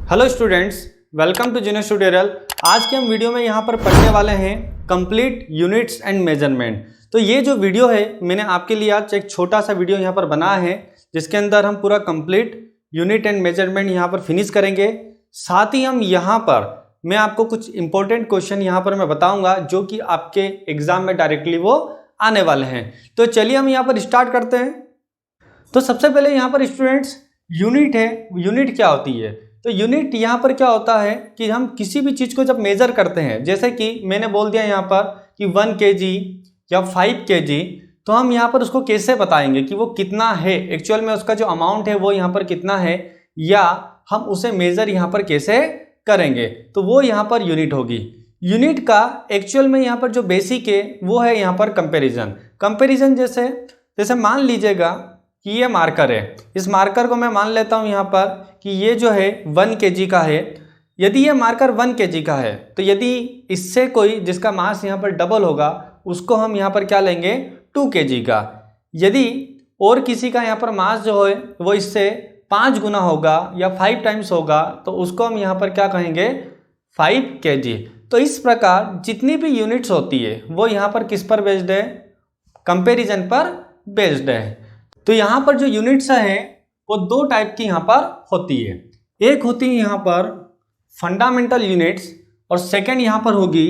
Hello students, welcome to genius tutorial. आज के हम वीडियो में यहाँ पर पढ़ने वाले हैं कंप्लीट यूनिट्स एंड मेजरमेंट। तो ये जो वीडियो है मैंने आपके लिए आज एक छोटा सा वीडियो यहाँ पर बनाया है जिसके अंदर हम पूरा कंप्लीट यूनिट एंड मेजरमेंट यहाँ पर फिनिश करेंगे। साथ ही हम यहाँ पर मैं आपको कुछ इंपॉर्टेंट क्वेश्चन यहाँ पर मैं बताऊँगा जो कि आपके एग्जाम में डायरेक्टली वो आने वाले हैं। तो चलिए हम यहाँ पर स्टार्ट करते हैं। तो सबसे पहले यहाँ पर स्टूडेंट्स यूनिट है। यूनिट क्या होती है? तो यूनिट यहाँ पर क्या होता है कि हम किसी भी चीज़ को जब मेज़र करते हैं, जैसे कि मैंने बोल दिया यहाँ पर कि 1 kg या 5 kg, तो हम यहाँ पर उसको कैसे बताएंगे कि वो कितना है, एक्चुअल में उसका जो अमाउंट है वो यहाँ पर कितना है, या हम उसे मेज़र यहाँ पर कैसे करेंगे, तो वो यहाँ पर यूनिट होगी। यूनिट का एक्चुअल में यहाँ पर जो बेसिक है वो है यहाँ पर कंपेरिजन। कंपेरिजन जैसे मान लीजिएगा कि ये मार्कर है, इस मार्कर को मैं मान लेता हूँ यहाँ पर कि ये जो है 1 kg का है। यदि ये मार्कर 1 kg का है तो यदि इससे कोई जिसका मास यहाँ पर डबल होगा उसको हम यहाँ पर क्या लेंगे, 2 kg का। यदि और किसी का यहाँ पर मास जो है वो इससे 5 गुना होगा या 5 टाइम्स होगा तो उसको हम यहाँ पर क्या कहेंगे, 5 kg। तो इस प्रकार जितनी भी यूनिट्स होती है वो यहाँ पर किस पर बेस्ड है, कंपेरिजन पर बेस्ड है। तो यहाँ पर जो यूनिट्स है वो 2 टाइप की यहाँ पर होती है। एक होती है यहाँ पर फंडामेंटल यूनिट्स और सेकंड यहाँ पर होगी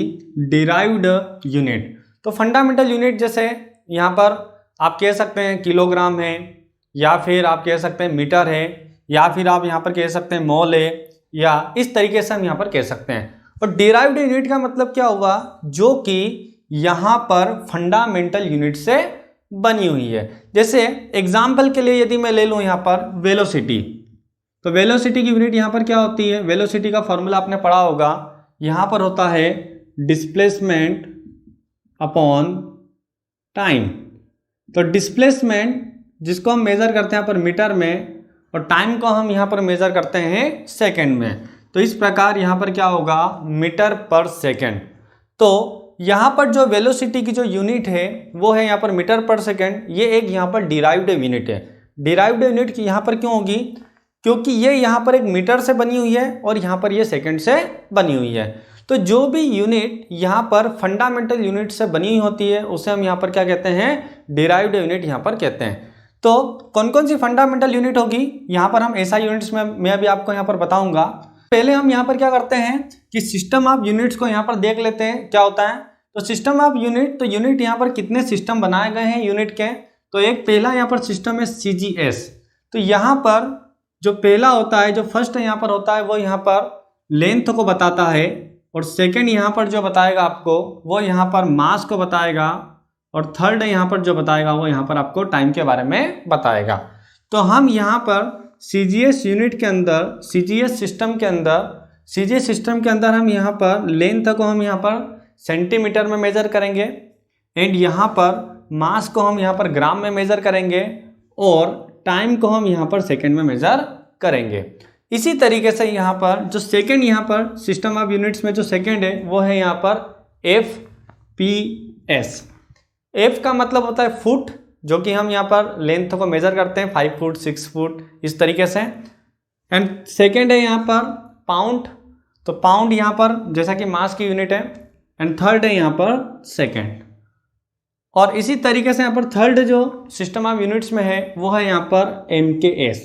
डिराइव्ड यूनिट। तो फंडामेंटल यूनिट जैसे यहाँ पर आप कह सकते हैं किलोग्राम है, या फिर आप कह सकते हैं मीटर है, या फिर आप यहाँ पर कह सकते हैं मोल है, या इस तरीके से हम यहाँ पर कह सकते हैं। और डिराइव्ड यूनिट का मतलब क्या हुआ, जो कि यहाँ पर फंडामेंटल यूनिट से बनी हुई है। जैसे एग्जाम्पल के लिए यदि मैं ले लूँ यहाँ पर वेलोसिटी, तो वेलोसिटी की यूनिट यहाँ पर क्या होती है, वेलोसिटी का फॉर्मूला आपने पढ़ा होगा, यहाँ पर होता है डिस्प्लेसमेंट अपॉन टाइम। तो डिस्प्लेसमेंट जिसको हम मेज़र करते हैं यहाँ पर मीटर में, और टाइम को हम यहाँ पर मेज़र करते हैं सेकेंड में। तो इस प्रकार यहाँ पर क्या होगा, मीटर पर सेकेंड। तो यहाँ पर जो वेलोसिटी की जो यूनिट है वो है यहाँ पर मीटर पर सेकेंड। ये एक यहाँ पर डिराइव्ड यूनिट है। डिराइव्ड यूनिट की यहाँ पर क्यों होगी, क्योंकि ये यहाँ पर एक मीटर से बनी हुई है और यहाँ पर ये सेकेंड से बनी हुई है। तो जो भी यूनिट यहाँ पर फंडामेंटल यूनिट से बनी हुई होती है उसे हम यहाँ पर क्या कहते हैं, डिराइव्ड यूनिट यहाँ पर कहते हैं। तो कौन कौन सी फंडामेंटल यूनिट होगी, यहाँ पर हम ऐसा यूनिट्स में मैं अभी आपको यहाँ पर बताऊँगा। पहले हम यहाँ पर क्या करते हैं कि सिस्टम ऑफ यूनिट्स को यहाँ पर देख लेते हैं क्या होता है। तो सिस्टम ऑफ यूनिट, तो यूनिट यहाँ पर कितने सिस्टम बनाए गए हैं यूनिट के, तो एक पहला यहाँ पर सिस्टम है CGS। तो यहाँ पर जो पहला होता है, जो फर्स्ट यहाँ पर होता है वो यहाँ पर लेंथ को बताता है, और सेकंड यहाँ पर जो बताएगा आपको वो यहाँ पर मास को बताएगा, और थर्ड यहाँ पर जो बताएगा वो यहाँ पर आपको टाइम के बारे में बताएगा। तो हम यहाँ पर CGS यूनिट के अंदर, CGS सिस्टम के अंदर हम यहाँ पर लेंथ को हम यहाँ पर सेंटीमीटर में मेज़र करेंगे, एंड यहाँ पर मास को हम यहाँ पर ग्राम में मेज़र करेंगे, और टाइम को हम यहाँ पर सेकंड में मेज़र करेंगे। इसी तरीके से यहाँ पर जो सेकंड यहाँ पर सिस्टम ऑफ यूनिट्स में जो सेकंड है वो है यहाँ पर FPS। F का मतलब होता है फुट, जो कि हम यहाँ पर लेंथ को मेज़र करते हैं 5 फुट 6 फुट इस तरीके से। एंड सेकेंड है यहाँ पर पाउंड, तो पाउंड यहाँ पर जैसा कि मास की यूनिट है। एंड थर्ड है यहाँ पर सेकेंड। और इसी तरीके से यहाँ पर थर्ड जो सिस्टम ऑफ यूनिट्स में है वो है यहाँ पर MKS।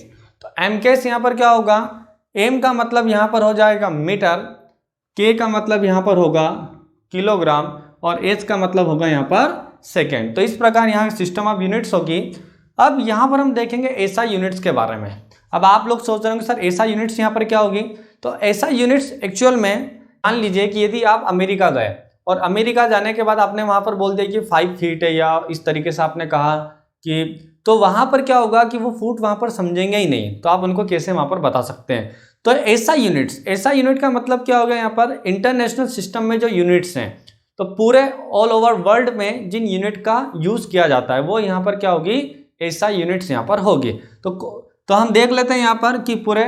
तो MKS यहाँ पर क्या होगा, M का मतलब यहाँ पर हो जाएगा मीटर, K का मतलब यहाँ पर होगा किलोग्राम, और H का मतलब होगा यहाँ पर सेकेंड। तो इस प्रकार यहाँ सिस्टम ऑफ यूनिट्स होगी। अब यहाँ पर हम देखेंगे ऐसा यूनिट्स के बारे में। अब आप लोग सोच रहे होंगे सर ऐसा यूनिट्स यहाँ पर क्या होगी, तो ऐसा यूनिट्स एक्चुअल में मान लीजिए कि यदि आप अमेरिका गए और अमेरिका जाने के बाद आपने वहाँ पर बोल दिया कि 5 फीट है, या इस तरीके से आपने कहा कि, तो वहाँ पर क्या होगा कि वो फुट वहाँ पर समझेंगे ही नहीं, तो आप उनको कैसे वहाँ पर बता सकते हैं। तो ऐसा यूनिट का मतलब क्या होगा, यहाँ पर इंटरनेशनल सिस्टम में जो यूनिट्स हैं, तो पूरे ऑल ओवर वर्ल्ड में जिन यूनिट का यूज़ किया जाता है वो यहाँ पर क्या होगी, ऐसा यूनिट्स यहाँ पर होगी। तो हम देख लेते हैं यहाँ पर कि पूरे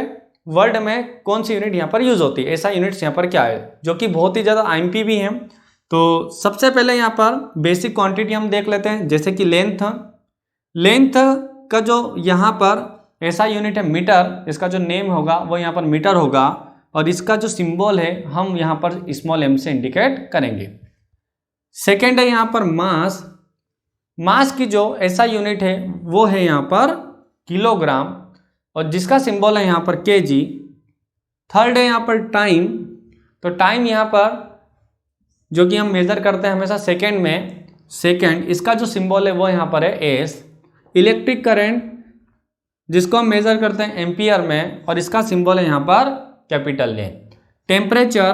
वर्ल्ड में कौन सी यूनिट यहाँ पर यूज़ होती है। ऐसा यूनिट्स यहाँ पर क्या है जो कि बहुत ही ज़्यादा IMP भी हैं। तो सबसे पहले यहाँ पर बेसिक क्वांटिटी हम देख लेते हैं, जैसे कि लेंथ का जो यहाँ पर ऐसा यूनिट है मीटर, इसका जो नेम होगा वो यहाँ पर मीटर होगा। और इसका जो सिंबल है हम यहाँ पर स्मॉल m से इंडिकेट करेंगे। सेकेंड है यहाँ पर मास। मास की जो SI यूनिट है वो है यहाँ पर किलोग्राम और जिसका सिंबल है यहाँ पर kg। थर्ड है यहाँ पर टाइम। तो टाइम यहाँ पर जो कि हम मेजर करते हैं हमेशा सेकेंड में, सेकेंड, इसका जो सिंबल है वो यहाँ पर है S। इलेक्ट्रिक करंट जिसको हम मेजर करते हैं एम्पियर में और इसका सिंबल है यहाँ पर कैपिटल A। टेम्परेचर,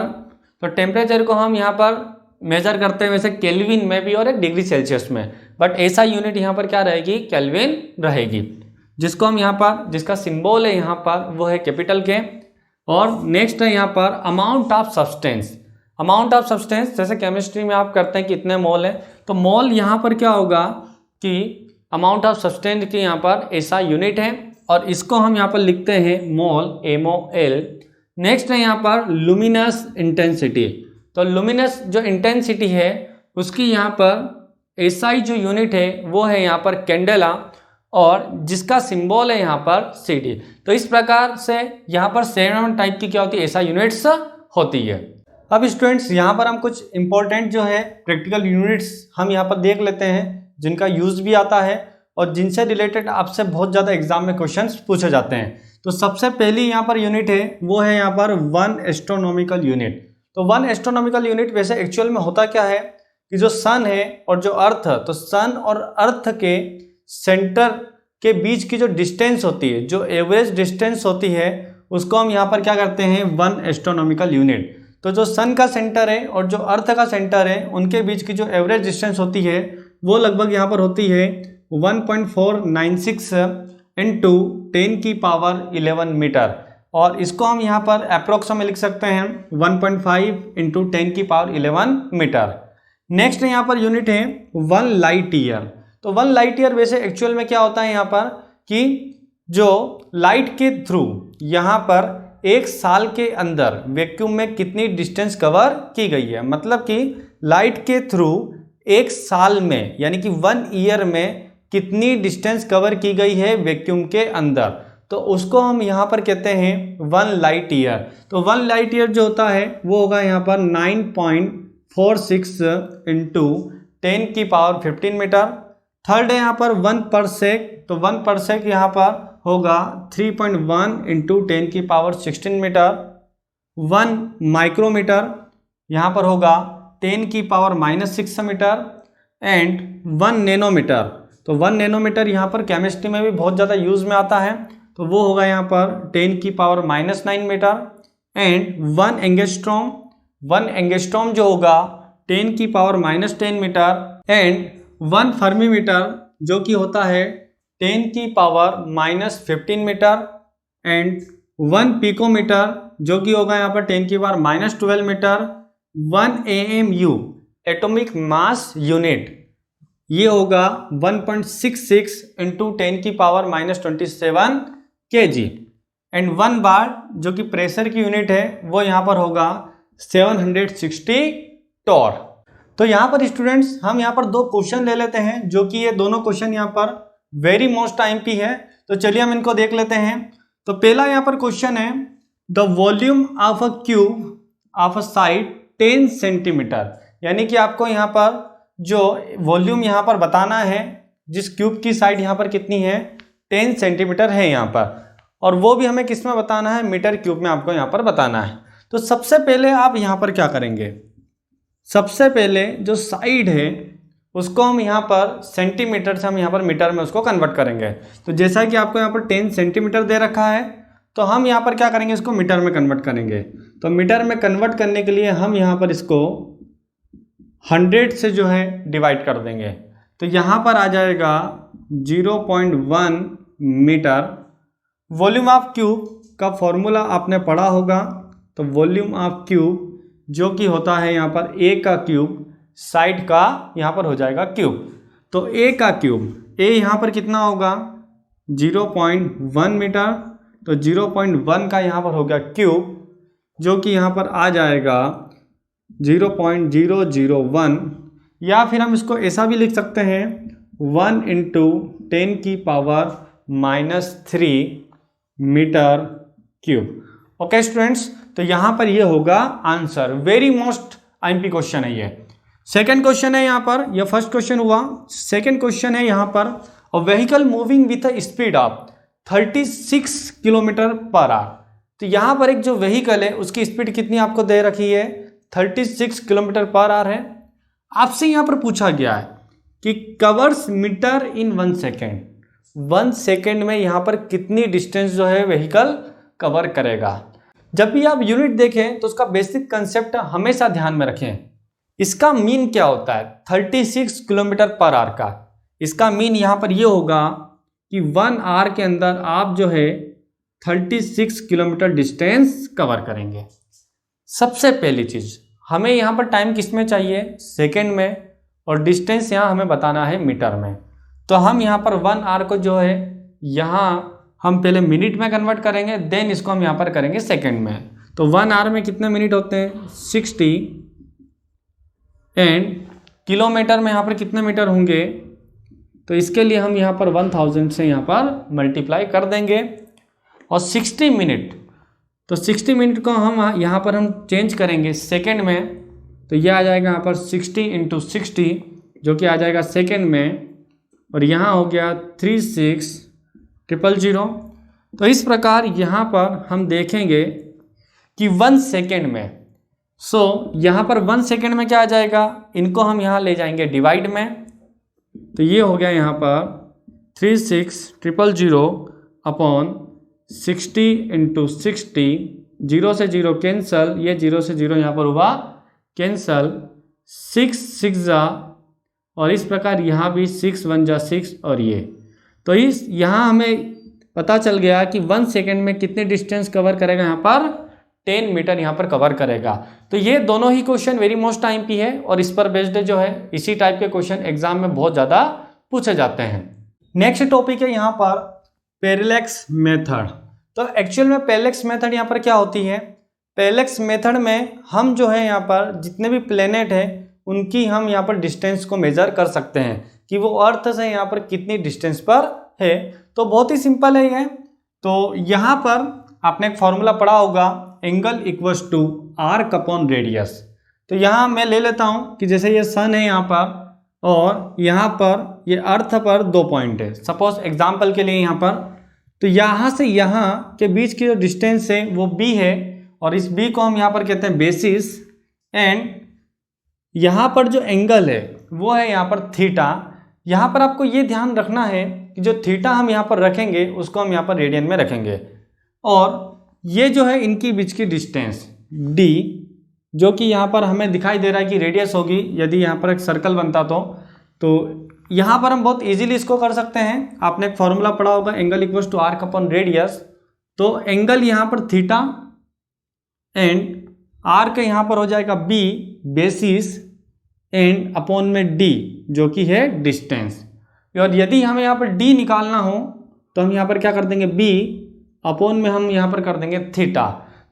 तो टेम्परेचर को हम यहाँ पर मेजर करते हैं वैसे केल्विन में भी और एक डिग्री सेल्सियस में, बट SI यूनिट यहाँ पर क्या रहेगी, केल्विन रहेगी, जिसको हम यहाँ पर, जिसका सिंबल है यहाँ पर वो है कैपिटल K। और नेक्स्ट है यहाँ पर amount of substance. Amount of substance जैसे केमिस्ट्री में आप करते हैं कितने मोल है, तो मोल यहाँ पर क्या होगा कि अमाउंट ऑफ सब्सटेंस की यहाँ पर SI यूनिट है और इसको हम यहाँ पर लिखते हैं मोल, MOL। नेक्स्ट है यहाँ पर लुमिनस इंटेंसिटी। तो लुमिनस जो इंटेंसिटी है उसकी यहाँ पर SI जो यूनिट है वो है यहाँ पर कैंडेला और जिसका सिंबल है यहाँ पर CD। तो इस प्रकार से यहाँ पर 7 टाइप की क्या होती है, SI यूनिट्स होती है। अब स्टूडेंट्स यहाँ पर हम कुछ इंपॉर्टेंट जो है प्रैक्टिकल यूनिट्स हम यहाँ पर देख लेते हैं जिनका यूज भी आता है और जिनसे रिलेटेड आपसे बहुत ज़्यादा एग्जाम में क्वेश्चंस पूछे जाते हैं। तो सबसे पहली यहाँ पर यूनिट है वो है यहाँ पर 1 एस्ट्रोनॉमिकल यूनिट। तो 1 एस्ट्रोनॉमिकल यूनिट वैसे एक्चुअल में होता क्या है कि जो सन है और जो अर्थ, तो सन और अर्थ के सेंटर के बीच की जो डिस्टेंस होती है, जो एवरेज डिस्टेंस होती है, उसको हम यहाँ पर क्या करते हैं 1 एस्ट्रोनॉमिकल यूनिट। तो जो सन का सेंटर है और जो अर्थ का सेंटर है उनके बीच की जो एवरेज डिस्टेंस होती है वो लगभग यहाँ पर होती है 1.496 इंटू 10⁻11 मीटर और इसको हम यहाँ पर अप्रोक्स में लिख सकते हैं 1.5 इंटू 10⁻11 मीटर। नेक्स्ट यहाँ पर यूनिट है 1 लाइट ईयर। तो 1 लाइट ईयर वैसे एक्चुअल में क्या होता है यहाँ पर कि जो लाइट के थ्रू यहाँ पर 1 साल के अंदर वैक्यूम में कितनी डिस्टेंस कवर की गई है, मतलब कि लाइट के थ्रू 1 साल में यानी कि 1 ईयर में कितनी डिस्टेंस कवर की गई है वैक्यूम के अंदर, तो उसको हम यहाँ पर कहते हैं 1 लाइट ईयर। तो 1 लाइट ईयर जो होता है वो होगा यहाँ पर 9.46 इंटू 10⁻15 मीटर। थर्ड है यहाँ पर 1 परसेक। तो 1 परसेक यहाँ पर होगा 3.1 इंटू 10⁻16 मीटर। 1 माइक्रोमीटर यहाँ पर होगा 10⁻⁻6 मीटर एंड 1 नैनोमीटर। तो 1 नैनोमीटर यहाँ पर केमिस्ट्री में भी बहुत ज़्यादा यूज़ में आता है, तो वो होगा यहाँ पर 10⁻⁹ मीटर एंड 1 एंगस्ट्रॉम। 1 एंगस्ट्रॉम जो होगा 10⁻⁻10 मीटर एंड 1 फर्मीमीटर जो कि होता है 10⁻⁻15 मीटर एंड 1 पिकोमीटर जो कि होगा यहाँ पर 10⁻⁻12 metre. 1 AMU atomic mass unit ये होगा 1.66 इंटू 10⁻⁻27 kg एंड 1 बार जो कि प्रेशर की यूनिट है वो यहाँ पर होगा 760 टॉर। तो यहाँ पर स्टूडेंट्स हम यहाँ पर 2 क्वेश्चन ले लेते हैं जो कि ये दोनों क्वेश्चन यहाँ पर वेरी मोस्ट IMP है, तो चलिए हम इनको देख लेते हैं। तो पहला यहाँ पर क्वेश्चन है the volume of a cube of a side 10 centimetre, यानी कि आपको यहाँ पर जो वॉल्यूम यहाँ पर बताना है जिस क्यूब की साइड यहाँ पर कितनी है 10 सेंटीमीटर है यहाँ पर, और वो भी हमें किस में बताना है, मीटर क्यूब में आपको यहाँ पर बताना है। तो सबसे पहले आप यहाँ पर क्या करेंगे, सबसे पहले जो साइड है उसको हम यहाँ पर सेंटीमीटर से हम यहाँ पर मीटर में उसको कन्वर्ट करेंगे। तो जैसा कि आपको यहाँ पर 10 सेंटीमीटर दे रखा है तो हम यहाँ पर क्या करेंगे, इसको मीटर में कन्वर्ट करेंगे। तो मीटर में कन्वर्ट करने के लिए हम यहाँ पर इसको 100 से जो है डिवाइड कर देंगे। तो यहाँ पर आ जाएगा 0.1 मीटर। वॉल्यूम ऑफ क्यूब का फॉर्मूला आपने पढ़ा होगा, तो वॉल्यूम ऑफ क्यूब जो कि होता है यहाँ पर A का क्यूब साइड का यहाँ पर हो जाएगा क्यूब। तो A का क्यूब, A यहाँ पर कितना होगा 0.1 मीटर, तो 0.1 का यहाँ पर हो गया क्यूब जो कि यहाँ पर आ जाएगा 0.001, या फिर हम इसको ऐसा भी लिख सकते हैं 1 into 10⁻³ metre cube. Okay students, तो यहाँ पर ये होगा answer. Very most IMP question है ये। सेकंड क्वेश्चन है यहाँ पर, यह फर्स्ट क्वेश्चन हुआ। सेकंड क्वेश्चन है यहाँ पर, a vehicle moving with a speed of 36 kilometre per hour. तो यहाँ पर एक जो व्हीकल है उसकी स्पीड कितनी आपको दे रखी है, 36 किलोमीटर पर आवर है। आपसे यहाँ पर पूछा गया है कि कवर्स मीटर इन 1 सेकेंड। 1 सेकेंड में यहाँ पर कितनी डिस्टेंस जो है व्हीकल कवर करेगा। जब भी आप यूनिट देखें तो उसका बेसिक कंसेप्ट हमेशा ध्यान में रखें। इसका मीन क्या होता है 36 किलोमीटर पर आवर का। इसका मीन यहाँ पर ये होगा कि 1 आवर के अंदर आप जो है 36 किलोमीटर डिस्टेंस कवर करेंगे। सबसे पहली चीज हमें यहाँ पर टाइम किस में चाहिए, सेकेंड में, और डिस्टेंस यहाँ हमें बताना है मीटर में। तो हम यहाँ पर 1 आवर को जो है यहाँ हम पहले मिनट में कन्वर्ट करेंगे, देन इसको हम यहाँ पर करेंगे सेकेंड में। तो 1 आवर में कितने मिनट होते हैं 60, एंड किलोमीटर में यहाँ पर कितने मीटर होंगे, तो इसके लिए हम यहाँ पर 1000 से यहाँ पर मल्टीप्लाई कर देंगे। और 60 मिनट, तो 60 मिनट को हम यहाँ पर हम चेंज करेंगे सेकेंड में, तो यह आ जाएगा यहाँ पर 60 × 60 जो कि आ जाएगा सेकेंड में, और यहाँ हो गया 36,000। तो इस प्रकार यहाँ पर हम देखेंगे कि 1 सेकेंड में, यहाँ पर 1 सेकेंड में क्या आ जाएगा, इनको हम यहाँ ले जाएंगे डिवाइड में। तो ये हो गया यहाँ पर 36,000 अपॉन 60 × 60, 0 से 0 कैंसल, ये 0 से 0 यहाँ पर हुआ कैंसल, 6 6 और इस प्रकार यहाँ भी 6 1 6 और ये। तो इस यहाँ हमें पता चल गया कि 1 सेकेंड में कितने डिस्टेंस कवर करेगा, यहाँ पर 10 मीटर यहाँ पर कवर करेगा। तो ये दोनों ही क्वेश्चन वेरी मोस्ट आईएमपी है और इस पर बेस्ड जो है इसी टाइप के क्वेश्चन एग्जाम में बहुत ज़्यादा पूछे जाते हैं। नेक्स्ट टॉपिक है यहाँ पर पैरेलैक्स मेथड। तो एक्चुअल में पैरेलैक्स मेथड यहाँ पर क्या होती है, पैरेलैक्स मेथड में हम जो है यहाँ पर जितने भी प्लेनेट हैं उनकी हम यहाँ पर डिस्टेंस को मेजर कर सकते हैं कि वो अर्थ से यहाँ पर कितनी डिस्टेंस पर है। तो बहुत ही सिंपल है ये। तो यहाँ पर आपने एक फॉर्मूला पढ़ा होगा, angle equals to arc upon radius. तो यहाँ मैं ले लेता हूँ कि जैसे ये सन है यहाँ पर और यहाँ पर ये अर्थ पर 2 पॉइंट है, सपोज एग्जाम्पल के लिए यहाँ पर। तो यहाँ से यहाँ के बीच की जो डिस्टेंस है वो b है और इस b को हम यहाँ पर कहते हैं बेसिस, एंड यहाँ पर जो एंगल है वो है यहाँ पर थीटा। यहाँ पर आपको ये ध्यान रखना है कि जो थीटा हम यहाँ पर रखेंगे उसको हम यहाँ पर रेडियन में रखेंगे, और ये जो है इनकी बीच की डिस्टेंस d जो कि यहाँ पर हमें दिखाई दे रहा है कि रेडियस होगी यदि यहाँ पर एक सर्कल बनता तो यहाँ पर हम बहुत इजीली इसको कर सकते हैं। आपने एक फॉर्मूला पढ़ा होगा, angle equals to arc upon radius. तो एंगल यहाँ पर थीटा एंड आर्क यहाँ पर हो जाएगा b बेसिस एंड अपॉन में d जो कि है डिस्टेंस। और यदि हमें यहाँ पर d निकालना हो तो हम यहाँ पर क्या कर देंगे, b अपॉन में हम यहाँ पर कर देंगे थीटा।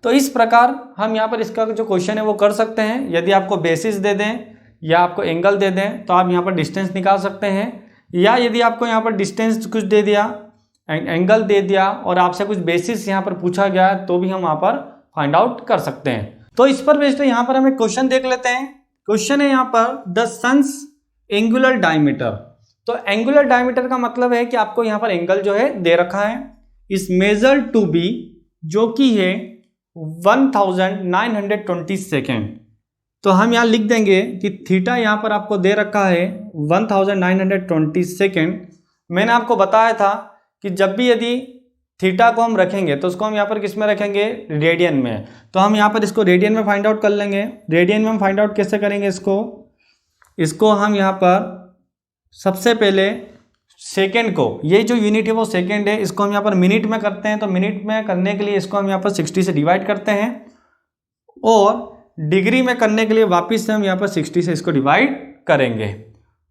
तो इस प्रकार हम यहाँ पर इसका जो क्वेश्चन है वो कर सकते हैं। यदि आपको बेसिस दे दें या आपको एंगल दे दें तो आप यहाँ पर डिस्टेंस निकाल सकते हैं, या यदि आपको यहाँ पर डिस्टेंस कुछ दे दिया, एंगल दे दिया और आपसे कुछ बेसिस यहाँ पर पूछा गया तो भी हम वहाँ पर फाइंड आउट कर सकते हैं। तो इस पर बेस्ड यहाँ पर हम एक क्वेश्चन देख लेते हैं। क्वेश्चन है यहाँ पर द सन्स एंगुलर डायमीटर। तो एंगुलर डायमीटर का मतलब है कि आपको यहाँ पर एंगल जो है दे रखा है, इस मेजर टू बी जो कि है 1920 सेकेंड। तो हम यहाँ लिख देंगे कि थीटा यहाँ पर आपको दे रखा है 1920 सेकेंड। मैंने आपको बताया था कि जब भी यदि थीटा को हम रखेंगे तो उसको हम यहाँ पर किस में रखेंगे, रेडियन में। तो हम यहाँ पर इसको रेडियन में फाइंड आउट कर लेंगे। रेडियन में हम फाइंड आउट कैसे करेंगे, इसको हम यहाँ पर सबसे पहले सेकेंड को, ये जो यूनिट है वो सेकेंड है, इसको हम यहाँ पर मिनट में करते हैं। तो मिनट में करने के लिए इसको हम यहाँ पर 60 से डिवाइड करते हैं, और डिग्री में करने के लिए वापस से हम यहाँ पर 60 से इसको डिवाइड करेंगे।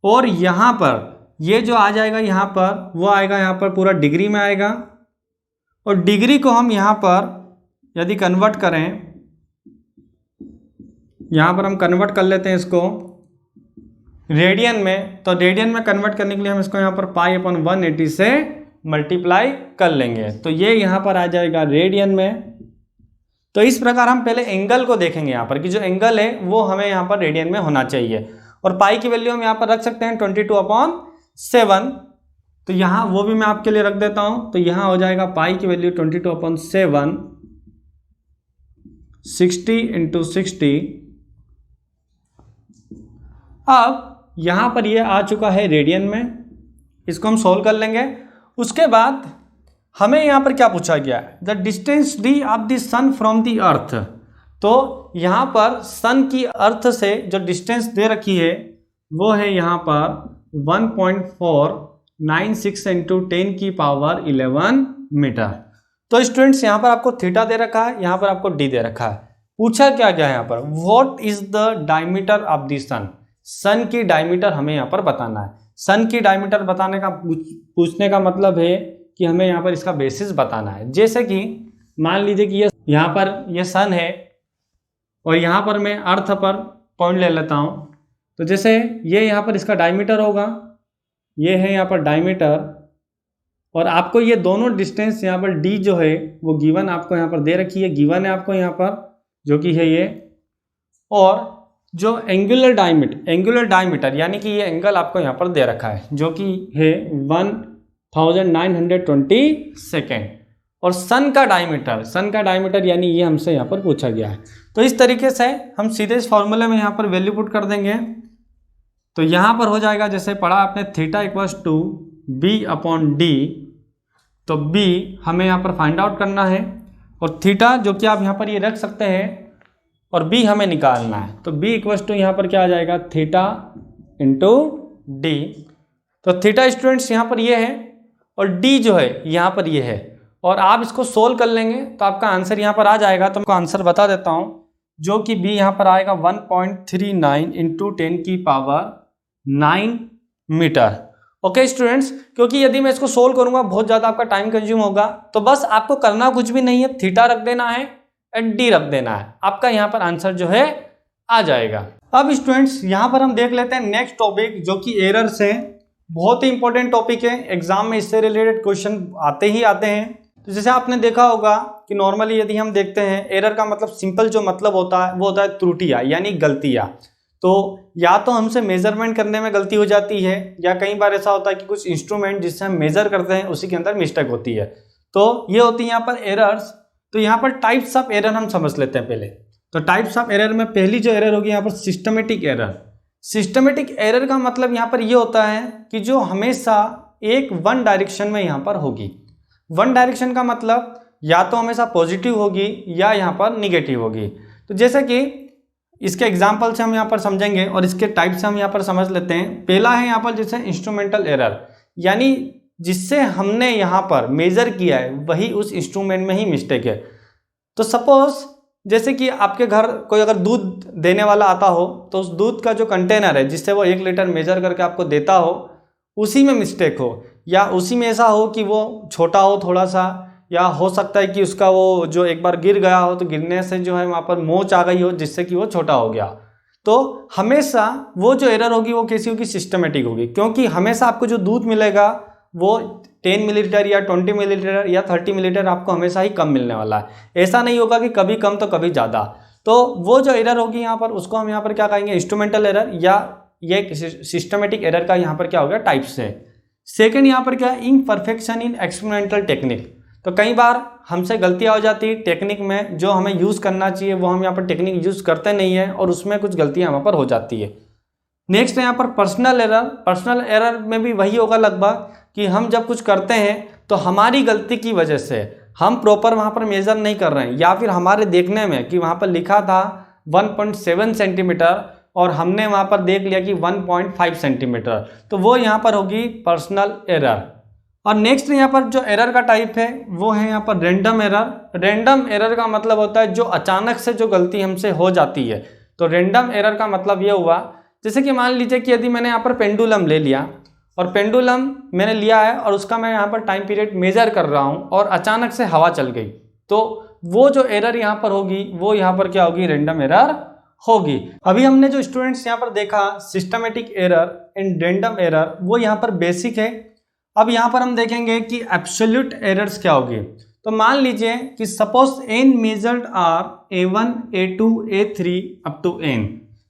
और यहाँ पर ये जो आ जाएगा यहाँ पर वो आएगा यहाँ पर पूरा डिग्री में आएगा, और डिग्री को हम यहाँ पर यदि कन्वर्ट करें, यहाँ पर हम कन्वर्ट कर लेते हैं इसको रेडियन में। तो रेडियन में कन्वर्ट करने के लिए हम इसको यहाँ पर π/180 से मल्टीप्लाई कर लेंगे। तो ये यहाँ पर आ जाएगा रेडियन में। तो इस प्रकार हम पहले एंगल को देखेंगे यहाँ पर कि जो एंगल है वो हमें यहाँ पर रेडियन में होना चाहिए। और पाई की वैल्यू हम यहाँ पर रख सकते हैं 22/7। तो यहाँ वो भी मैं आपके लिए रख देता हूँ। तो यहाँ हो जाएगा पाई की वैल्यू 22/7, 60 × 60। अब यहाँ पर ये आ चुका है रेडियन में, इसको हम सोल्व कर लेंगे। उसके बाद हमें यहाँ पर क्या पूछा गया है, the distance d of the sun from the earth. तो यहाँ पर सन की अर्थ से जो डिस्टेंस दे रखी है वो है यहाँ पर 1.496 × 10⁻11 मीटर। तो स्टूडेंट्स यहाँ पर आपको थीटा दे रखा है, यहाँ पर आपको डी दे रखा है। पूछा क्या गया है यहाँ पर, what is the diameter of the sun. Sun की डायमीटर हमें यहाँ पर बताना है। सन की डायमीटर बताने का पूछने का मतलब है कि हमें यहाँ पर इसका बेसिस बताना है। जैसे कि मान लीजिए कि ये यहाँ पर ये सन है और यहाँ पर मैं अर्थ पर पॉइंट ले लेता हूँ। तो जैसे ये यहाँ पर इसका डायमीटर होगा, ये है यहाँ पर डायमीटर, और आपको ये दोनों डिस्टेंस यहाँ पर d जो है वो गिवन आपको यहाँ पर दे रखी है, गिवन है आपको यहाँ पर जो कि है ये। और जो एंगुलर डायमीटर यानी कि ये एंगल आपको यहाँ पर दे रखा है जो कि है 1920 सेकेंड। और सन का डायमीटर यानी ये हमसे यहाँ पर पूछा गया है। तो इस तरीके से हम सीधे इस फॉर्मूले में यहाँ पर वैल्यू पुट कर देंगे। तो यहाँ पर हो जाएगा, जैसे पढ़ा आपने, थीटा इक्वल्स टू b/d। तो b हमें यहाँ पर फाइंड आउट करना है, और थीटा जो कि आप यहाँ पर ये रख सकते हैं, और b हमें निकालना है। तो b इक्वल्स टू यहाँ पर क्या आ जाएगा, थीटा इंटू d। तो थीटा स्टूडेंट्स यहाँ पर ये है और d जो है यहाँ पर ये है, और आप इसको सोल्व कर लेंगे तो आपका आंसर यहाँ पर आ जाएगा। तो आपको आंसर बता देता हूँ, जो कि b यहाँ पर आएगा 1.39 × 10⁻9 मीटर। ओके स्टूडेंट्स, क्योंकि यदि मैं इसको सोल्व करूंगा बहुत ज़्यादा आपका टाइम कंज्यूम होगा, तो बस आपको करना कुछ भी नहीं है, थीटा रख देना है एंड डी रख देना है, आपका यहाँ पर आंसर जो है आ जाएगा। अब स्टूडेंट्स यहाँ पर हम देख लेते हैं नेक्स्ट टॉपिक, जो कि एरर्स है। बहुत ही इंपॉर्टेंट टॉपिक है, एग्जाम में इससे रिलेटेड क्वेश्चन आते ही आते हैं। तो जैसे आपने देखा होगा कि नॉर्मली यदि हम देखते हैं, एरर का मतलब सिंपल जो मतलब होता है वो होता है त्रुटियाँ यानी गलतियाँ। तो या तो हमसे मेजरमेंट करने में गलती हो जाती है, या कई बार ऐसा होता है कि कुछ इंस्ट्रूमेंट जिससे हम मेजर करते हैं उसी के अंदर मिस्टेक होती है। तो ये होती है यहाँ पर एरर्स। तो यहाँ पर टाइप्स ऑफ एरर हम समझ लेते हैं पहले। तो टाइप्स ऑफ एरर में पहली जो एरर होगी यहाँ पर सिस्टमेटिक एरर। सिस्टमेटिक एरर का मतलब यहाँ पर ये होता है कि जो हमेशा एक वन डायरेक्शन में यहाँ पर होगी। वन डायरेक्शन का मतलब या तो हमेशा पॉजिटिव होगी या यहाँ पर निगेटिव होगी। तो जैसे कि इसके एग्जाम्पल से हम यहाँ पर समझेंगे और इसके टाइप से हम यहाँ पर समझ लेते हैं। पहला है यहाँ पर जैसे इंस्ट्रूमेंटल एरर, यानी जिससे हमने यहाँ पर मेजर किया है वही उस इंस्ट्रूमेंट में ही मिस्टेक है। तो सपोज जैसे कि आपके घर कोई अगर दूध देने वाला आता हो, तो उस दूध का जो कंटेनर है जिससे वो 1 लीटर मेजर करके आपको देता हो, उसी में मिस्टेक हो, या उसी में ऐसा हो कि वो छोटा हो थोड़ा सा, या हो सकता है कि उसका वो जो एक बार गिर गया हो तो गिरने से जो है वहाँ पर मोच आ गई हो जिससे कि वो छोटा हो गया। तो हमेशा वो जो एरर होगी वो कैसी होगी, सिस्टमेटिक होगी, क्योंकि हमेशा आपको जो दूध मिलेगा वो 10 मिलीलीटर या 20 मिलीलीटर या 30 मिलीलीटर आपको हमेशा ही कम मिलने वाला है। ऐसा नहीं होगा कि कभी कम तो कभी ज़्यादा। तो वो जो एरर होगी यहाँ पर उसको हम यहाँ पर क्या कहेंगे, इंस्ट्रूमेंटल एरर, या ये सिस्टमेटिक एरर का यहाँ पर क्या हो गया, टाइप्स है। सेकेंड यहाँ पर क्या है, इम्परफेक्शन इन एक्सपेरिमेंटल टेक्निक। तो कई बार हमसे गलतियाँ हो जाती है टेक्निक में, जो हमें यूज़ करना चाहिए वो हम यहाँ पर टेक्निक यूज़ करते नहीं है और उसमें कुछ गलतियाँ वहाँ पर हो जाती है। नेक्स्ट है यहाँ पर पर्सनल एरर। पर्सनल एरर में भी वही होगा लगभग कि हम जब कुछ करते हैं तो हमारी गलती की वजह से हम प्रॉपर वहाँ पर मेज़र नहीं कर रहे हैं, या फिर हमारे देखने में कि वहाँ पर लिखा था 1.7 सेंटीमीटर और हमने वहाँ पर देख लिया कि 1.5 सेंटीमीटर, तो वो यहाँ पर होगी पर्सनल एरर। और नेक्स्ट यहाँ पर जो एरर का टाइप है वो है यहाँ पर रैंडम एरर। रैंडम एरर का मतलब होता है जो अचानक से जो गलती हमसे हो जाती है। तो रैंडम एरर का मतलब ये हुआ, जैसे कि मान लीजिए कि यदि मैंने यहाँ पर पेंडुलम ले लिया और पेंडुलम मैंने लिया है और उसका मैं यहाँ पर टाइम पीरियड मेजर कर रहा हूँ और अचानक से हवा चल गई, तो वो जो एरर यहाँ पर होगी वो यहाँ पर क्या होगी, रैंडम एरर होगी। अभी हमने जो स्टूडेंट्स यहाँ पर देखा systematic error and random error, वो यहाँ पर बेसिक है। अब यहाँ पर हम देखेंगे कि एब्सोल्यूट एरर्स क्या होगी। तो मान लीजिए कि suppose n measured are A1 A2 A3 up to n,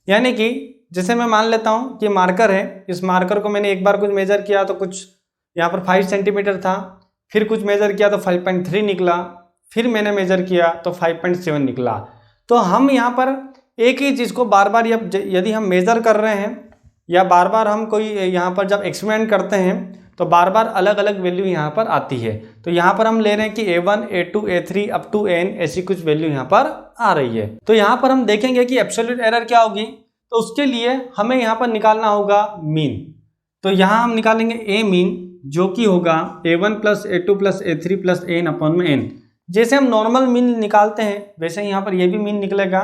यानी कि जैसे मैं मान लेता हूं कि मार्कर है, इस मार्कर को मैंने एक बार कुछ मेजर किया तो कुछ यहाँ पर 5 सेंटीमीटर था, फिर कुछ मेजर किया तो 5.3 निकला, फिर मैंने मेजर किया तो 5.7 निकला। तो हम यहाँ पर एक ही चीज़ को बार बार यदि हम मेजर कर रहे हैं या बार बार हम कोई यहाँ पर जब एक्सपेरिमेंट करते हैं तो बार बार अलग अलग वैल्यू यहाँ पर आती है। तो यहाँ पर हम ले रहे हैं कि A1 A2 A3 up to n ऐसी कुछ वैल्यू यहाँ पर आ रही है। तो यहाँ पर हम देखेंगे कि एब्सोल्यूट एरर क्या होगी, तो उसके लिए हमें यहाँ पर निकालना होगा मीन। तो यहाँ हम निकालेंगे ए मीन, जो कि होगा A1 plus A2 plus A3 plus n upon में n। जैसे हम नॉर्मल मीन निकालते हैं वैसे यहाँ पर ये भी मीन निकलेगा,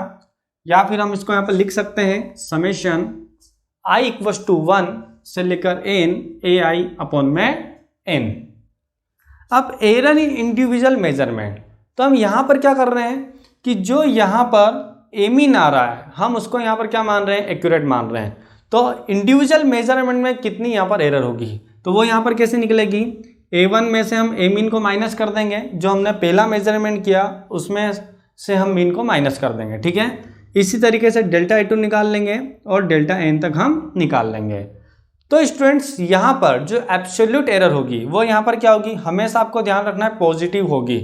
या फिर हम इसको यहाँ पर लिख सकते हैं समेशन i इक्वल्स टू 1 से लेकर n ai अपॉन में n। अब एरर इन इंडिविजुअल मेजरमेंट, तो हम यहाँ पर क्या कर रहे हैं कि जो यहाँ पर ए मीन आ रहा है हम उसको यहाँ पर क्या मान रहे हैं, एक्यूरेट मान रहे हैं। तो इंडिविजुअल मेजरमेंट में कितनी यहाँ पर एरर होगी, तो वो यहाँ पर कैसे निकलेगी, A1 में से हम ए मीन को माइनस कर देंगे, जो हमने पहला मेजरमेंट किया उसमें से हम मीन को माइनस कर देंगे, ठीक है। इसी तरीके से डेल्टा A2 निकाल लेंगे और डेल्टा n तक हम निकाल लेंगे। तो स्टूडेंट्स यहाँ पर जो एब्सोल्यूट एरर होगी वो यहाँ पर क्या होगी, हमेशा आपको ध्यान रखना है पॉजिटिव होगी,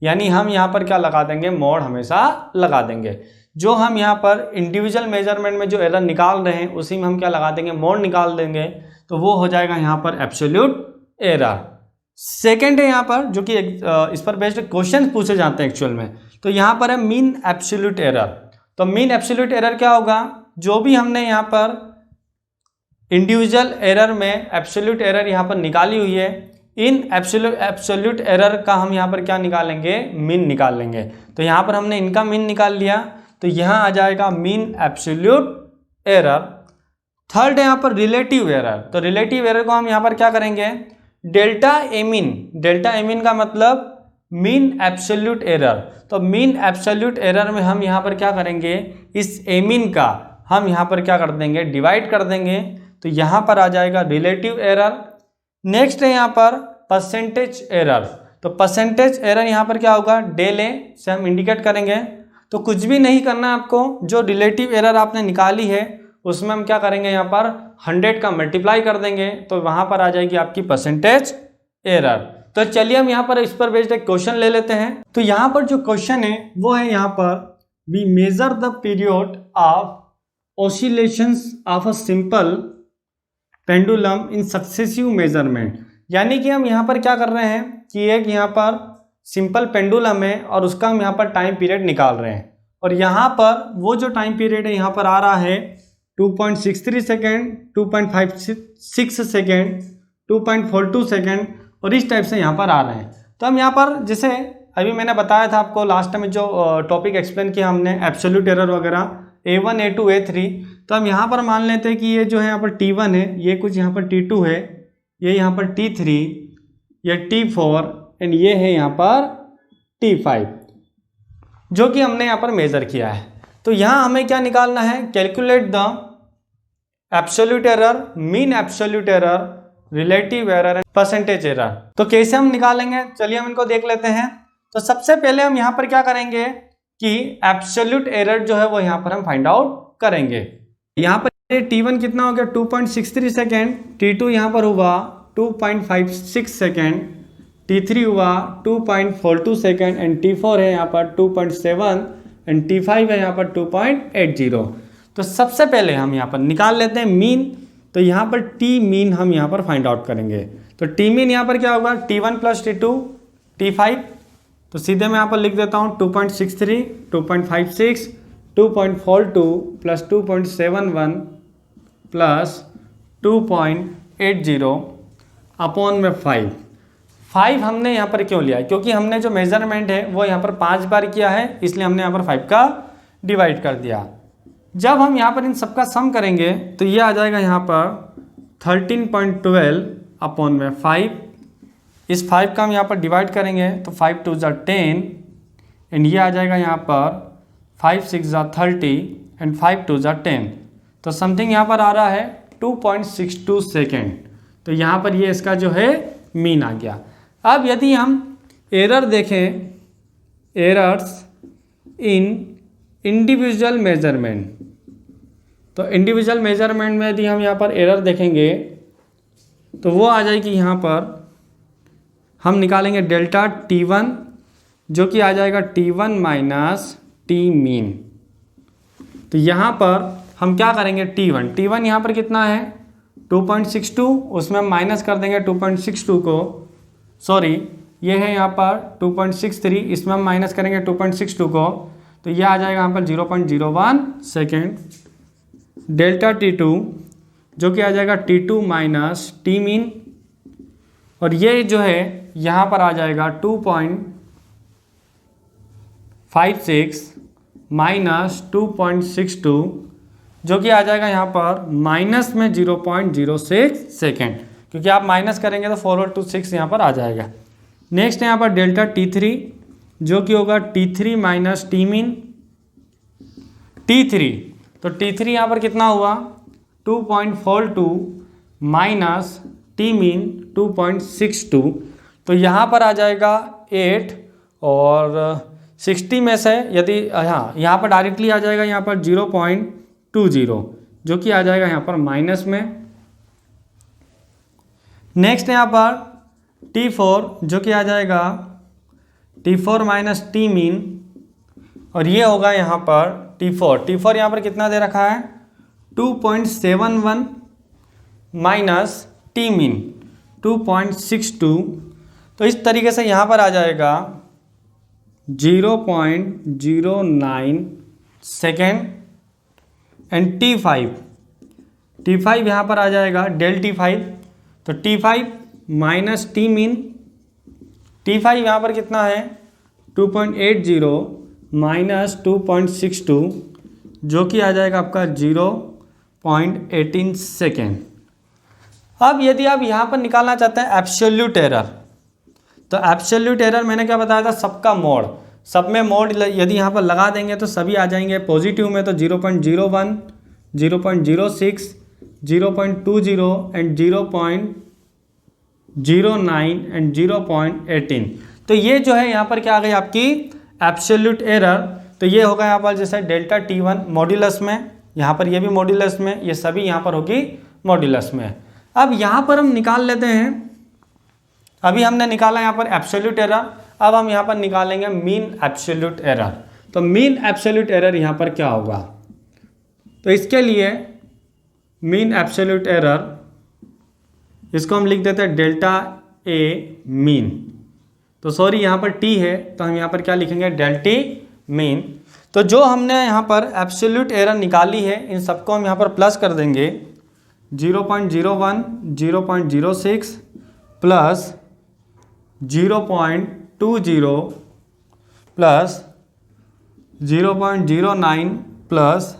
यानी हम यहाँ पर क्या लगा देंगे, मॉड हमेशा लगा देंगे। जो हम यहाँ पर इंडिविजुअल मेजरमेंट में जो एरर निकाल रहे हैं उसी में हम क्या लगा देंगे, मॉड निकाल देंगे, तो वो हो जाएगा यहाँ पर एब्सोल्यूट एरर। सेकेंड है यहाँ पर जो कि इस पर बेस्ड क्वेश्चन पूछे जाते हैं एक्चुअल में, तो यहाँ पर है मीन एब्सोल्यूट एरर। तो मीन एब्सोल्यूट एरर क्या होगा, जो भी हमने यहाँ पर इंडिविजुअल एरर में एब्सोल्यूट एरर यहाँ पर निकाली हुई है, इन एब्सोल्यूट एरर का हम यहाँ पर क्या निकालेंगे, मीन निकाल लेंगे। तो यहाँ पर हमने इनका मीन निकाल लिया, तो यहाँ आ जाएगा मीन एब्सोल्यूट एरर। थर्ड है यहाँ पर रिलेटिव एरर। तो रिलेटिव एरर को हम यहाँ पर क्या करेंगे, डेल्टा एमीन का मतलब मीन एब्सोल्यूट एरर। तो मीन एब्सोल्यूट एरर में हम यहाँ पर क्या करेंगे, इस एमीन का हम यहाँ पर क्या कर देंगे, डिवाइड कर देंगे, तो यहाँ पर आ जाएगा रिलेटिव एरर। नेक्स्ट है यहाँ पर परसेंटेज एरर। तो परसेंटेज एरर यहाँ पर क्या होगा, डेल ए से हम इंडिकेट करेंगे। तो कुछ भी नहीं करना है आपको, जो रिलेटिव एरर आपने निकाली है उसमें हम क्या करेंगे, यहाँ पर 100 का मल्टीप्लाई कर देंगे, तो वहाँ पर आ जाएगी आपकी परसेंटेज एरर। तो चलिए हम यहाँ पर इस पर बेस्ड एक क्वेश्चन ले लेते हैं। तो यहाँ पर जो क्वेश्चन है वो है यहाँ पर we measure the period of oscillations of a simple pendulum in successive measurement. यानी कि हम यहाँ पर क्या कर रहे हैं कि एक यहाँ पर सिंपल पेंडुलम है और उसका हम यहाँ पर टाइम पीरियड निकाल रहे हैं, और यहाँ पर वो जो टाइम पीरियड है यहाँ पर आ रहा है 2.63 सेकेंड, 2.56 सेकेंड, 2.42 सेकेंड, और इस टाइप से यहाँ पर आ रहे हैं। तो हम यहाँ पर जैसे अभी मैंने बताया था आपको लास्ट में जो टॉपिक एक्सप्लेन किया हमने एब्सोल्यूट एरर वगैरह A1 A2 A3, तो हम यहाँ पर मान लेते हैं कि ये जो है यहाँ पर T1 है, ये कुछ यहाँ पर T2 है, ये यहाँ पर T3, ये T4 एंड ये है यहाँ पर T5, जो कि हमने यहाँ पर मेजर किया है। तो यहाँ हमें क्या निकालना है, calculate the absolute error, mean absolute error, relative error and percentage error. तो कैसे हम निकालेंगे, चलिए हम इनको देख लेते हैं। तो सबसे पहले हम यहाँ पर क्या करेंगे कि एब्सोल्यूट एरर जो है वो यहाँ पर हम फाइंड आउट करेंगे। यहाँ पर T1 कितना हो गया 2.63 सेकेंड, T2 यहाँ पर हुआ 2.56 सेकेंड, T3 हुआ 2.42 सेकेंड एंड T4 है यहाँ पर 2.7 एंड T5 है यहाँ पर 2.80। तो सबसे पहले हम यहाँ पर निकाल लेते हैं मीन। तो यहाँ पर T मीन हम यहाँ पर फाइंड आउट करेंगे। तो T मीन यहाँ पर क्या होगा, T1 प्लस T2 T5। तो सीधे मैं यहाँ पर लिख देता हूँ 2.63, 2.56, 2.42 प्लस 2.71 प्लस 2.80 अपॉन में 5 हमने यहाँ पर क्यों लिया है, क्योंकि हमने जो मेजरमेंट है वो यहाँ पर 5 बार किया है, इसलिए हमने यहाँ पर 5 का डिवाइड कर दिया। जब हम यहाँ पर इन सबका सम करेंगे तो ये आ जाएगा यहाँ पर 13.12 अपॉन में 5। इस 5 का हम यहाँ पर डिवाइड करेंगे तो 5 2 10 एंड ये आ जाएगा यहाँ पर 5 6 30 एंड 5 2 10। तो समथिंग यहाँ पर आ रहा है 2.62 सेकेंड। तो यहाँ पर ये इसका जो है मीन आ गया। अब यदि हम एरर देखें, एरर्स इन इंडिविजुअल मेजरमेंट। तो इंडिविजुअल मेजरमेंट में यदि हम यहाँ पर एरर देखेंगे तो वो आ जाएगी, यहाँ पर हम निकालेंगे डेल्टा T1 जो कि आ जाएगा T1 माइनस T मीन। तो यहाँ पर हम क्या करेंगे, T1 यहाँ पर कितना है 2.62, उसमें हम माइनस कर देंगे 2.62 को, सॉरी ये है यहाँ पर 2.63, इसमें हम माइनस करेंगे 2.62 को, तो ये आ जाएगा यहाँ पर 0.01 सेकेंड। डेल्टा T2 जो कि आ जाएगा T2 माइनस T मीन, और ये जो है यहाँ पर आ जाएगा 2.56 माइनस 2.62 जो कि आ जाएगा यहाँ पर माइनस में 0.06 सेकेंड, क्योंकि आप माइनस करेंगे तो फॉरवर्ड टू 6 यहाँ पर आ जाएगा। नेक्स्ट यहाँ पर डेल्टा T3 जो कि होगा T3 minus T mean. T3 तो T3 यहाँ पर कितना हुआ 2.42 माइनस T मीन 2.62, तो यहाँ पर आ जाएगा 8 और 60 में से यदि यहाँ पर डायरेक्टली आ जाएगा यहाँ पर 0.20 जो कि आ जाएगा यहाँ पर माइनस में। नेक्स्ट यहाँ पर T4 जो कि आ जाएगा T4 माइनस T मीन, और ये होगा यहाँ पर T4 यहाँ पर कितना दे रखा है 2.71 माइनस T मीन 2.62, तो इस तरीके से यहाँ पर आ जाएगा 0.09 सेकेंड। एंड T5 यहाँ पर आ जाएगा डेल T5, तो T5 minus T mean, T5 यहाँ पर कितना है 2.80 माइनस 2.62 जो कि आ जाएगा आपका 0.18 सेकेंड। अब यदि आप यहाँ पर निकालना चाहते हैं एब्सोल्यूट एरर, तो एब्सोल्यूट एरर मैंने क्या बताया था, सबका मोड, सब में मोड यदि यहाँ पर लगा देंगे तो सभी आ जाएंगे। पॉजिटिव में तो 0.01, 0.06, 0.20 एंड 0.09 एंड 0.18, तो ये जो है यहाँ पर क्या आ गई आपकी एब्सोल्यूट एरर। तो ये होगा यहाँ पर जैसे डेल्टा T1 मॉड्यूलस में, यहाँ पर ये भी मॉड्यूलस में, ये सभी यहाँ पर होगी मॉड्यूलस में। अब यहाँ पर हम निकाल लेते हैं, अभी हमने निकाला यहाँ पर एब्सोल्यूट एरर, अब हम यहाँ पर निकालेंगे मीन एब्सोल्यूट एरर। तो मीन एब्सोल्यूट एरर यहाँ पर क्या होगा, तो इसके लिए मीन एब्सोल्यूट एरर इसको हम लिख देते हैं डेल्टा A मीन। तो सॉरी यहाँ पर T है तो हम यहाँ पर क्या लिखेंगे डेल T मीन। तो जो हमने यहाँ पर एब्सोल्यूट एरर निकाली है इन सबको हम यहाँ पर प्लस कर देंगे, 0.01, 0.06 प्लस 0.20 प्लस 0.09 प्लस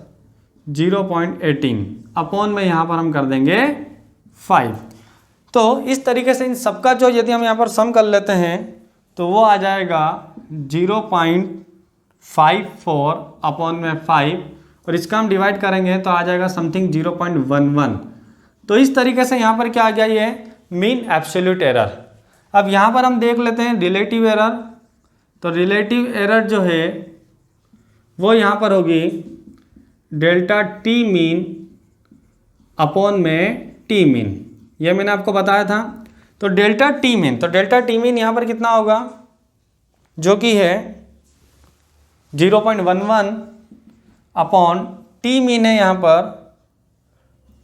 0.18 अपॉन में यहाँ पर हम कर देंगे 5। तो इस तरीके से इन सबका जो यदि हम यहाँ पर सम कर लेते हैं तो वो आ जाएगा 0.54 अपॉन में 5, और इसका हम डिवाइड करेंगे तो आ जाएगा समथिंग 0.11। तो इस तरीके से यहाँ पर क्या आ गया ये मीन एब्सोल्यूट एरर। अब यहाँ पर हम देख लेते हैं रिलेटिव एरर। तो रिलेटिव एरर जो है वो यहाँ पर होगी डेल्टा T मीन अपॉन में T मीन, ये मैंने आपको बताया था। तो डेल्टा T मीन, तो डेल्टा T मीन यहाँ पर कितना होगा जो कि है 0.11 अपॉन T मीन है यहाँ पर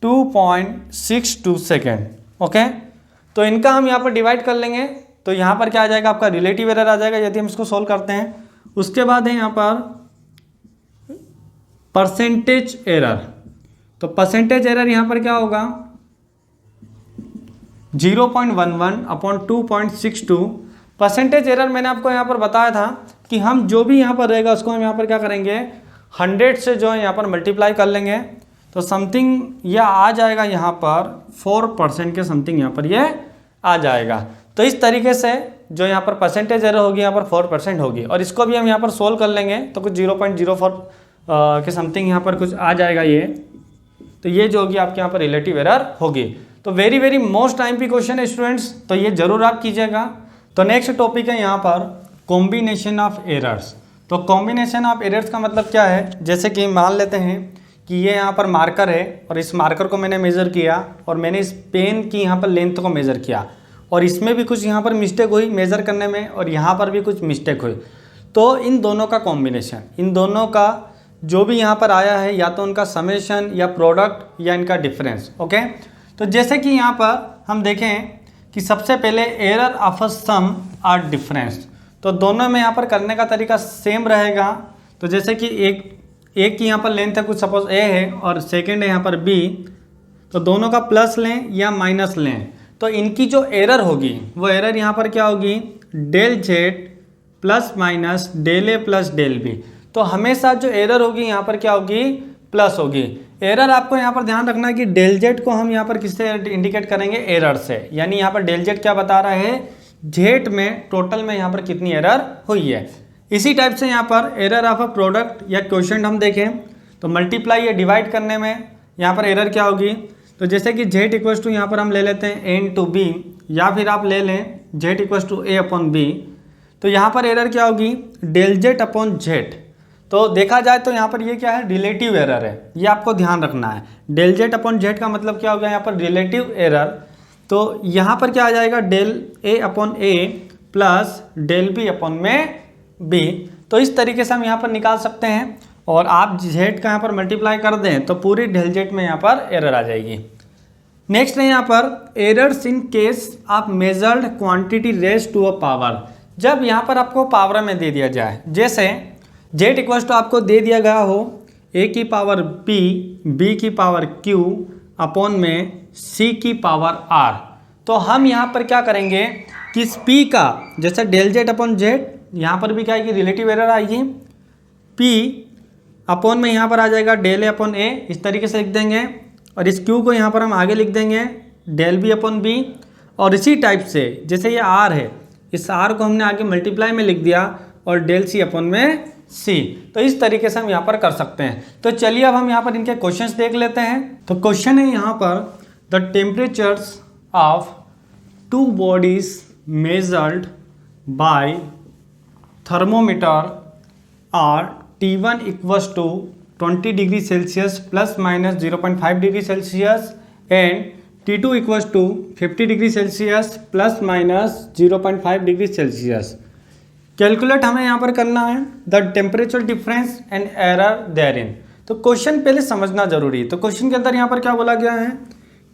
2.62 सेकेंड। ओके, तो इनका हम यहाँ पर डिवाइड कर लेंगे तो यहाँ पर क्या आ जाएगा आपका रिलेटिव एरर आ जाएगा यदि हम इसको सोल्व करते हैं। उसके बाद है यहाँ पर परसेंटेज एरर। तो परसेंटेज एरर यहाँ पर क्या होगा 0.11 अपॉन 2.62। परसेंटेज एरर मैंने आपको यहाँ पर बताया था कि हम जो भी यहाँ पर रहेगा उसको हम यहाँ पर क्या करेंगे 100 से जो है यहाँ पर मल्टीप्लाई कर लेंगे तो समथिंग यह आ जाएगा यहाँ पर 4% के समथिंग यहाँ पर ये आ जाएगा। तो इस तरीके से जो यहाँ पर परसेंटेज एरर होगी यहाँ पर 4% होगी, और इसको भी हम यहाँ पर सोल्व कर लेंगे तो कुछ 0.04 के समथिंग यहाँ पर कुछ आ जाएगा ये। तो ये जो होगी आपके यहाँ पर रिलेटिव एरर होगी। तो वेरी मोस्ट टाइम पे क्वेश्चन है स्टूडेंट्स, तो ये जरूर आप कीजिएगा। तो नेक्स्ट टॉपिक है यहाँ पर कॉम्बिनेशन ऑफ एरर्स। तो कॉम्बिनेशन ऑफ एरर्स का मतलब क्या है, जैसे कि मान लेते हैं कि ये यहाँ पर मार्कर है और इस मार्कर को मैंने मेज़र किया और मैंने इस पेन की यहाँ पर लेंथ को मेज़र किया और इसमें भी कुछ यहाँ पर मिस्टेक हुई मेज़र करने में और यहाँ पर भी कुछ मिस्टेक हुई। तो इन दोनों का कॉम्बिनेशन, इन दोनों का जो भी यहाँ पर आया है या तो उनका समेशन या प्रोडक्ट या इनका डिफरेंस। ओके, तो जैसे कि यहाँ पर हम देखें कि सबसे पहले एरर ऑफ अ सम और डिफरेंस, तो दोनों में यहाँ पर करने का तरीका सेम रहेगा। तो जैसे कि एक की यहाँ पर लेंथ है, कुछ सपोज ए है और सेकंड है यहाँ पर बी, तो दोनों का प्लस लें या माइनस लें तो इनकी जो एरर होगी वो एरर यहाँ पर क्या होगी, del Z plus minus del A plus del B. तो हमेशा जो एरर होगी यहाँ पर क्या होगी, प्लस होगी। एरर आपको यहाँ पर ध्यान रखना है कि डेल जेड को हम यहाँ पर किससे इंडिकेट करेंगे, एरर से। यानी यहाँ पर डेल जेड क्या बता रहा है, जेड में टोटल में यहाँ पर कितनी एरर हुई है। इसी टाइप से यहाँ पर एरर ऑफ अ प्रोडक्ट या क्वोशंट हम देखें तो मल्टीप्लाई या डिवाइड करने में यहाँ पर एरर क्या होगी। तो जैसे कि जेड इक्वल्स टू यहाँ पर हम ले लेते हैं एन टू बी, या फिर आप ले लें Z equals to A upon B, तो यहाँ पर एरर क्या होगी, डेल जेड अपॉन जेड। तो देखा जाए तो यहाँ पर ये क्या है, रिलेटिव एरर है, ये आपको ध्यान रखना है। डेल जेड अपॉन जेड का मतलब क्या हो गया यहाँ पर, रिलेटिव एरर। तो यहाँ पर क्या आ जाएगा, del A upon A plus del B upon में बी। तो इस तरीके से हम यहाँ पर निकाल सकते हैं और आप जेड का यहाँ पर मल्टीप्लाई कर दें तो पूरी डेल जेड में यहाँ पर एरर आ जाएगी। नेक्स्ट है यहाँ पर errors in case of measured quantity raise to a power. जब यहाँ पर आपको पावर में दे दिया जाए, जैसे जेड इक्वल्स टू आपको दे दिया गया हो ए की पावर पी, बी की पावर क्यू अपॉन में सी की पावर आर, तो हम यहाँ पर क्या करेंगे कि इस पी का जैसे डेल जेड अपॉन जेड, यहाँ पर भी क्या आएगी, रिलेटिव एरर आएगी। पी अपॉन में यहाँ पर आ जाएगा डेल ए अपॉन ए, इस तरीके से लिख देंगे और इस क्यू को यहाँ पर हम आगे लिख देंगे डेल बी अपॉन बी। और इसी टाइप से जैसे ये आर है, इस आर को हमने आगे मल्टीप्लाई में लिख दिया और डेल सी अपॉन में सी। तो इस तरीके से हम यहाँ पर कर सकते हैं। तो चलिए अब हम यहाँ पर इनके क्वेश्चंस देख लेते हैं। तो क्वेश्चन है यहाँ पर the temperatures of two bodies measured by thermometer are T1 equals to 20 degree Celsius plus minus 0.5 degree Celsius and T2 equals to 50 degree Celsius plus minus 0.5 degree Celsius. Calculate हमें यहाँ पर करना है the temperature difference and error therein. तो question पहले समझना जरूरी है। तो क्वेश्चन के अंदर यहाँ पर क्या बोला गया है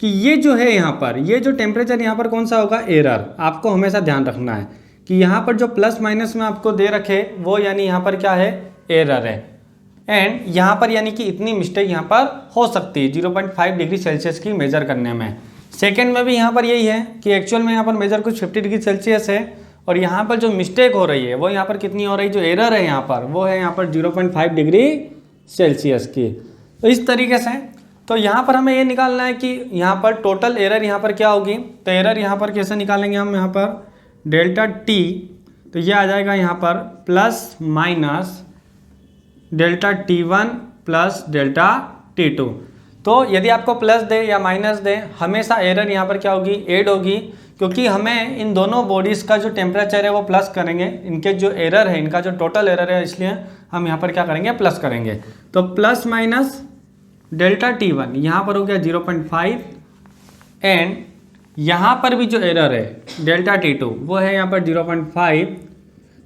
कि ये जो है यहाँ पर, ये जो टेम्परेचर यहाँ पर कौन सा होगा, एरर। आपको हमेशा ध्यान रखना है कि यहाँ पर जो प्लस माइनस में आपको दे रखे वो यानी यहाँ पर क्या है, एरर है। एंड यहाँ पर यानी कि इतनी मिस्टेक यहाँ पर हो सकती है 0.5 डिग्री सेल्सियस की मेजर करने में। सेकंड में भी यहाँ पर यही है कि एक्चुअल में यहाँ पर मेजर कुछ 50 डिग्री सेल्सियस है और यहाँ पर जो मिस्टेक हो रही है वो यहाँ पर कितनी हो रही है, जो एरर है यहाँ पर वो है यहाँ पर 0.5 डिग्री सेल्सियस की। तो इस तरीके से तो यहाँ पर हमें ये निकालना है कि यहाँ पर टोटल एरर यहाँ पर क्या होगी। तो एरर यहाँ पर कैसे निकालेंगे हम, यहाँ पर डेल्टा टी, तो ये आ जाएगा यहाँ पर plus minus delta T1 plus delta T2। तो यदि आपको प्लस दे या माइनस दे, हमेशा एरर यहाँ पर क्या होगी, ऐड होगी, क्योंकि हमें इन दोनों बॉडीज़ का जो टेम्परेचर है वो प्लस करेंगे, इनके जो एरर है, इनका जो टोटल एरर है, इसलिए हम यहाँ पर क्या करेंगे, प्लस करेंगे। तो प्लस माइनस डेल्टा T1 यहाँ पर हो गया 0.5 एंड यहाँ पर भी जो एरर है डेल्टा T2 वो है यहाँ पर 0.5।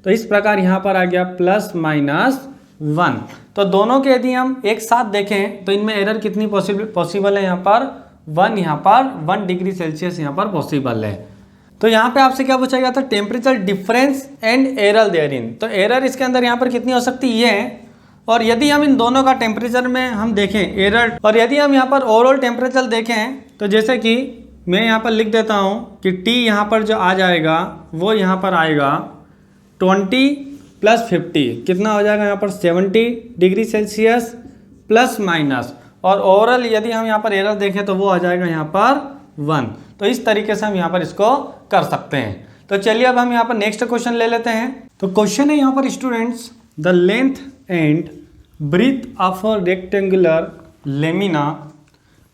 तो इस प्रकार यहाँ पर आ गया प्लस माइनस 1। तो दोनों के यदि हम एक साथ देखें तो इनमें एरर कितनी पॉसिबल है, यहाँ पर 1, यहाँ पर 1 डिग्री सेल्सियस यहाँ पर पॉसिबल है। तो यहाँ पे आपसे क्या पूछा गया था, temperature difference and error therein. तो एरर इसके अंदर यहाँ पर कितनी हो सकती है, ये। और यदि हम इन दोनों का टेम्परेचर में हम देखें एरर, और यदि हम यहाँ पर ओवरऑल टेम्परेचर देखें तो जैसे कि मैं यहाँ पर लिख देता हूँ कि T यहाँ पर जो आ जाएगा वो यहाँ पर आएगा 20 प्लस 50, कितना हो जाएगा यहाँ पर 70 डिग्री सेल्सियस प्लस माइनस। और ओवरऑल यदि हम यहाँ पर एरर देखें तो वो आ जाएगा यहाँ पर 1। तो इस तरीके से हम यहाँ पर इसको कर सकते हैं। तो चलिए अब हम यहाँ पर नेक्स्ट क्वेश्चन ले लेते हैं। तो क्वेश्चन है यहाँ पर students, the length and breadth of a rectangular lamina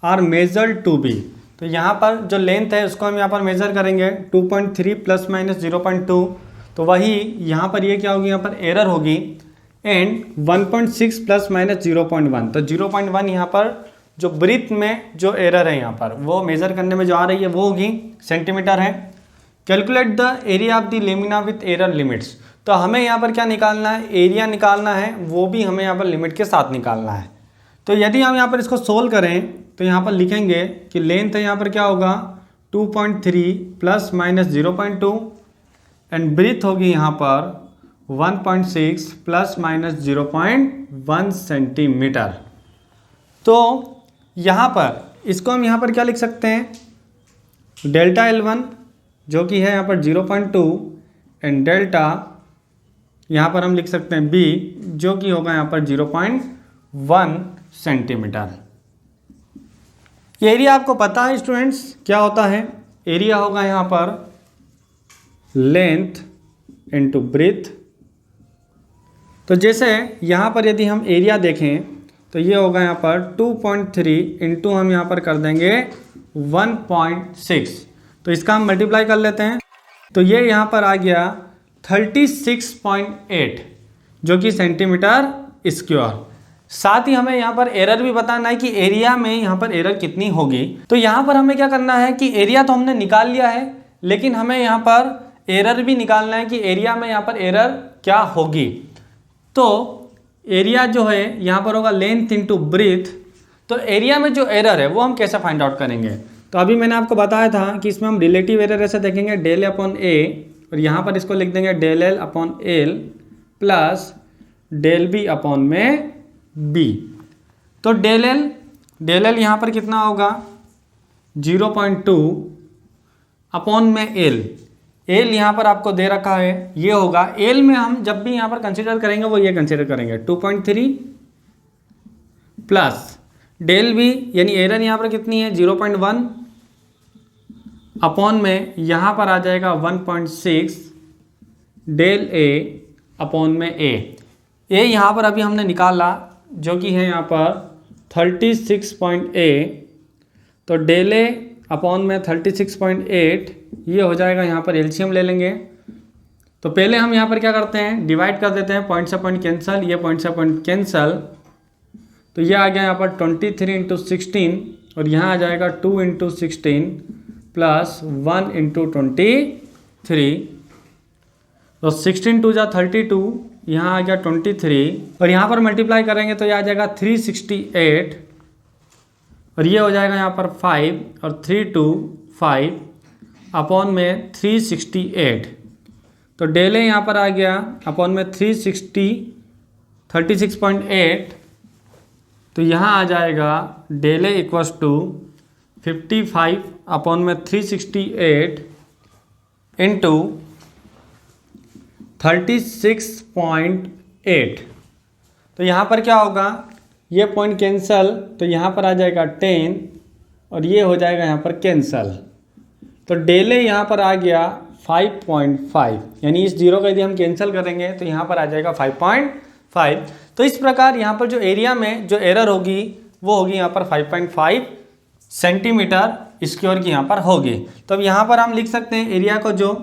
are measured to be. तो यहाँ पर जो लेंथ है उसको हम यहाँ पर मेज़र करेंगे 2.3 प्लस माइनस 0.2, तो वही यहाँ पर ये क्या होगी, यहाँ पर एरर होगी। एंड 1.6 प्लस माइनस 0.1, तो 0.1 यहाँ पर जो ब्रीथ में जो एरर है यहाँ पर वो मेज़र करने में जो आ रही है वो होगी सेंटीमीटर है। Calculate the area of the lamina with error limits, तो हमें यहाँ पर क्या निकालना है, एरिया निकालना है, वो भी हमें यहाँ पर लिमिट के साथ निकालना है। तो यदि हम यहाँ पर इसको सोल्व करें तो यहाँ पर लिखेंगे कि लेंथ है यहाँ पर क्या होगा 2.3 प्लस माइनस 0.2 एंड ब्रीथ होगी यहाँ पर 1.6 प्लस माइनस 0.1 सेंटीमीटर। तो यहाँ पर इसको हम यहाँ पर क्या लिख सकते हैं, डेल्टा L1 जो कि है यहाँ पर 0.2 एंड डेल्टा यहाँ पर हम लिख सकते हैं B जो कि होगा यहाँ पर 0.1 सेंटीमीटर। एरिया आपको पता है स्टूडेंट्स क्या होता है, एरिया होगा यहाँ पर लेंथ इनटू ब्रीथ। तो जैसे यहाँ पर यदि हम एरिया देखें तो ये होगा यहाँ पर 2.3 इंटू हम यहाँ पर कर देंगे 1.6, तो इसका हम मल्टीप्लाई कर लेते हैं। तो ये यहाँ पर आ गया 36.8 जो कि सेंटीमीटर स्क्वायर। साथ ही हमें यहाँ पर एरर भी बताना है कि एरिया में यहाँ पर एरर कितनी होगी। तो यहाँ पर हमें क्या करना है कि एरिया तो हमने निकाल लिया है, लेकिन हमें यहाँ पर एरर भी निकालना है कि एरिया में यहाँ पर एरर क्या होगी। तो एरिया जो है यहाँ पर होगा लेंथ इनटू ब्रीथ। तो एरिया में जो एरर है वो हम कैसे फाइंड आउट करेंगे, तो अभी मैंने आपको बताया था कि इसमें हम रिलेटिव एरर ऐसे देखेंगे डेल ए अपॉन ए, और यहाँ पर इसको लिख देंगे del L upon L plus del B upon में बी। तो डेल एल यहाँ पर कितना होगा 0.2 अपॉन में एल यहाँ पर आपको दे रखा है, ये होगा एल में हम जब भी यहाँ पर कंसीडर करेंगे वो ये कंसीडर करेंगे 2.3 प्लस डेल बी यानी एरर यहाँ पर कितनी है 0.1 अपॉन में यहाँ पर आ जाएगा 1.6 डेल ए अपॉन में ए यहाँ पर अभी हमने निकाला जो कि है यहाँ पर 36.8, तो डेल ए अपॉन में 36.8 ये हो जाएगा, यहाँ पर एलसीएम ले लेंगे। तो पहले हम यहाँ पर क्या करते हैं, डिवाइड कर देते हैं, पॉइंट से पॉइंट कैंसल, ये पॉइंट से पॉइंट कैंसल, तो ये आ गया यहाँ पर 23 इंटू 16 और यहाँ आ जाएगा 2 इंटू 16 प्लस 1 इंटू 23, तो 16 टू जा 32, यहाँ आ गया 23 और यहाँ पर मल्टीप्लाई करेंगे तो ये आ जाएगा 368 और ये हो जाएगा यहाँ पर 5 और 3 टू 5 अपॉन में 368। तो डेल यहाँ पर आ गया अपॉन में 36.8, तो यहाँ आ जाएगा डेल इक्वल्स टू 55 अपॉन में 368 इंटू 36.8। तो यहाँ पर क्या होगा, ये पॉइंट कैंसल, तो यहाँ पर आ जाएगा 10 और ये हो जाएगा यहाँ पर कैंसल। तो डेले यहाँ पर आ गया 5.5, यानी इस जीरो का यदि हम कैंसिल करेंगे तो यहाँ पर आ जाएगा 5.5। तो इस प्रकार यहाँ पर जो एरिया में जो एरर होगी वो होगी यहाँ पर 5.5 सेंटीमीटर स्क्वायर की यहाँ पर होगी। तो अब यहाँ पर हम लिख सकते हैं एरिया को जो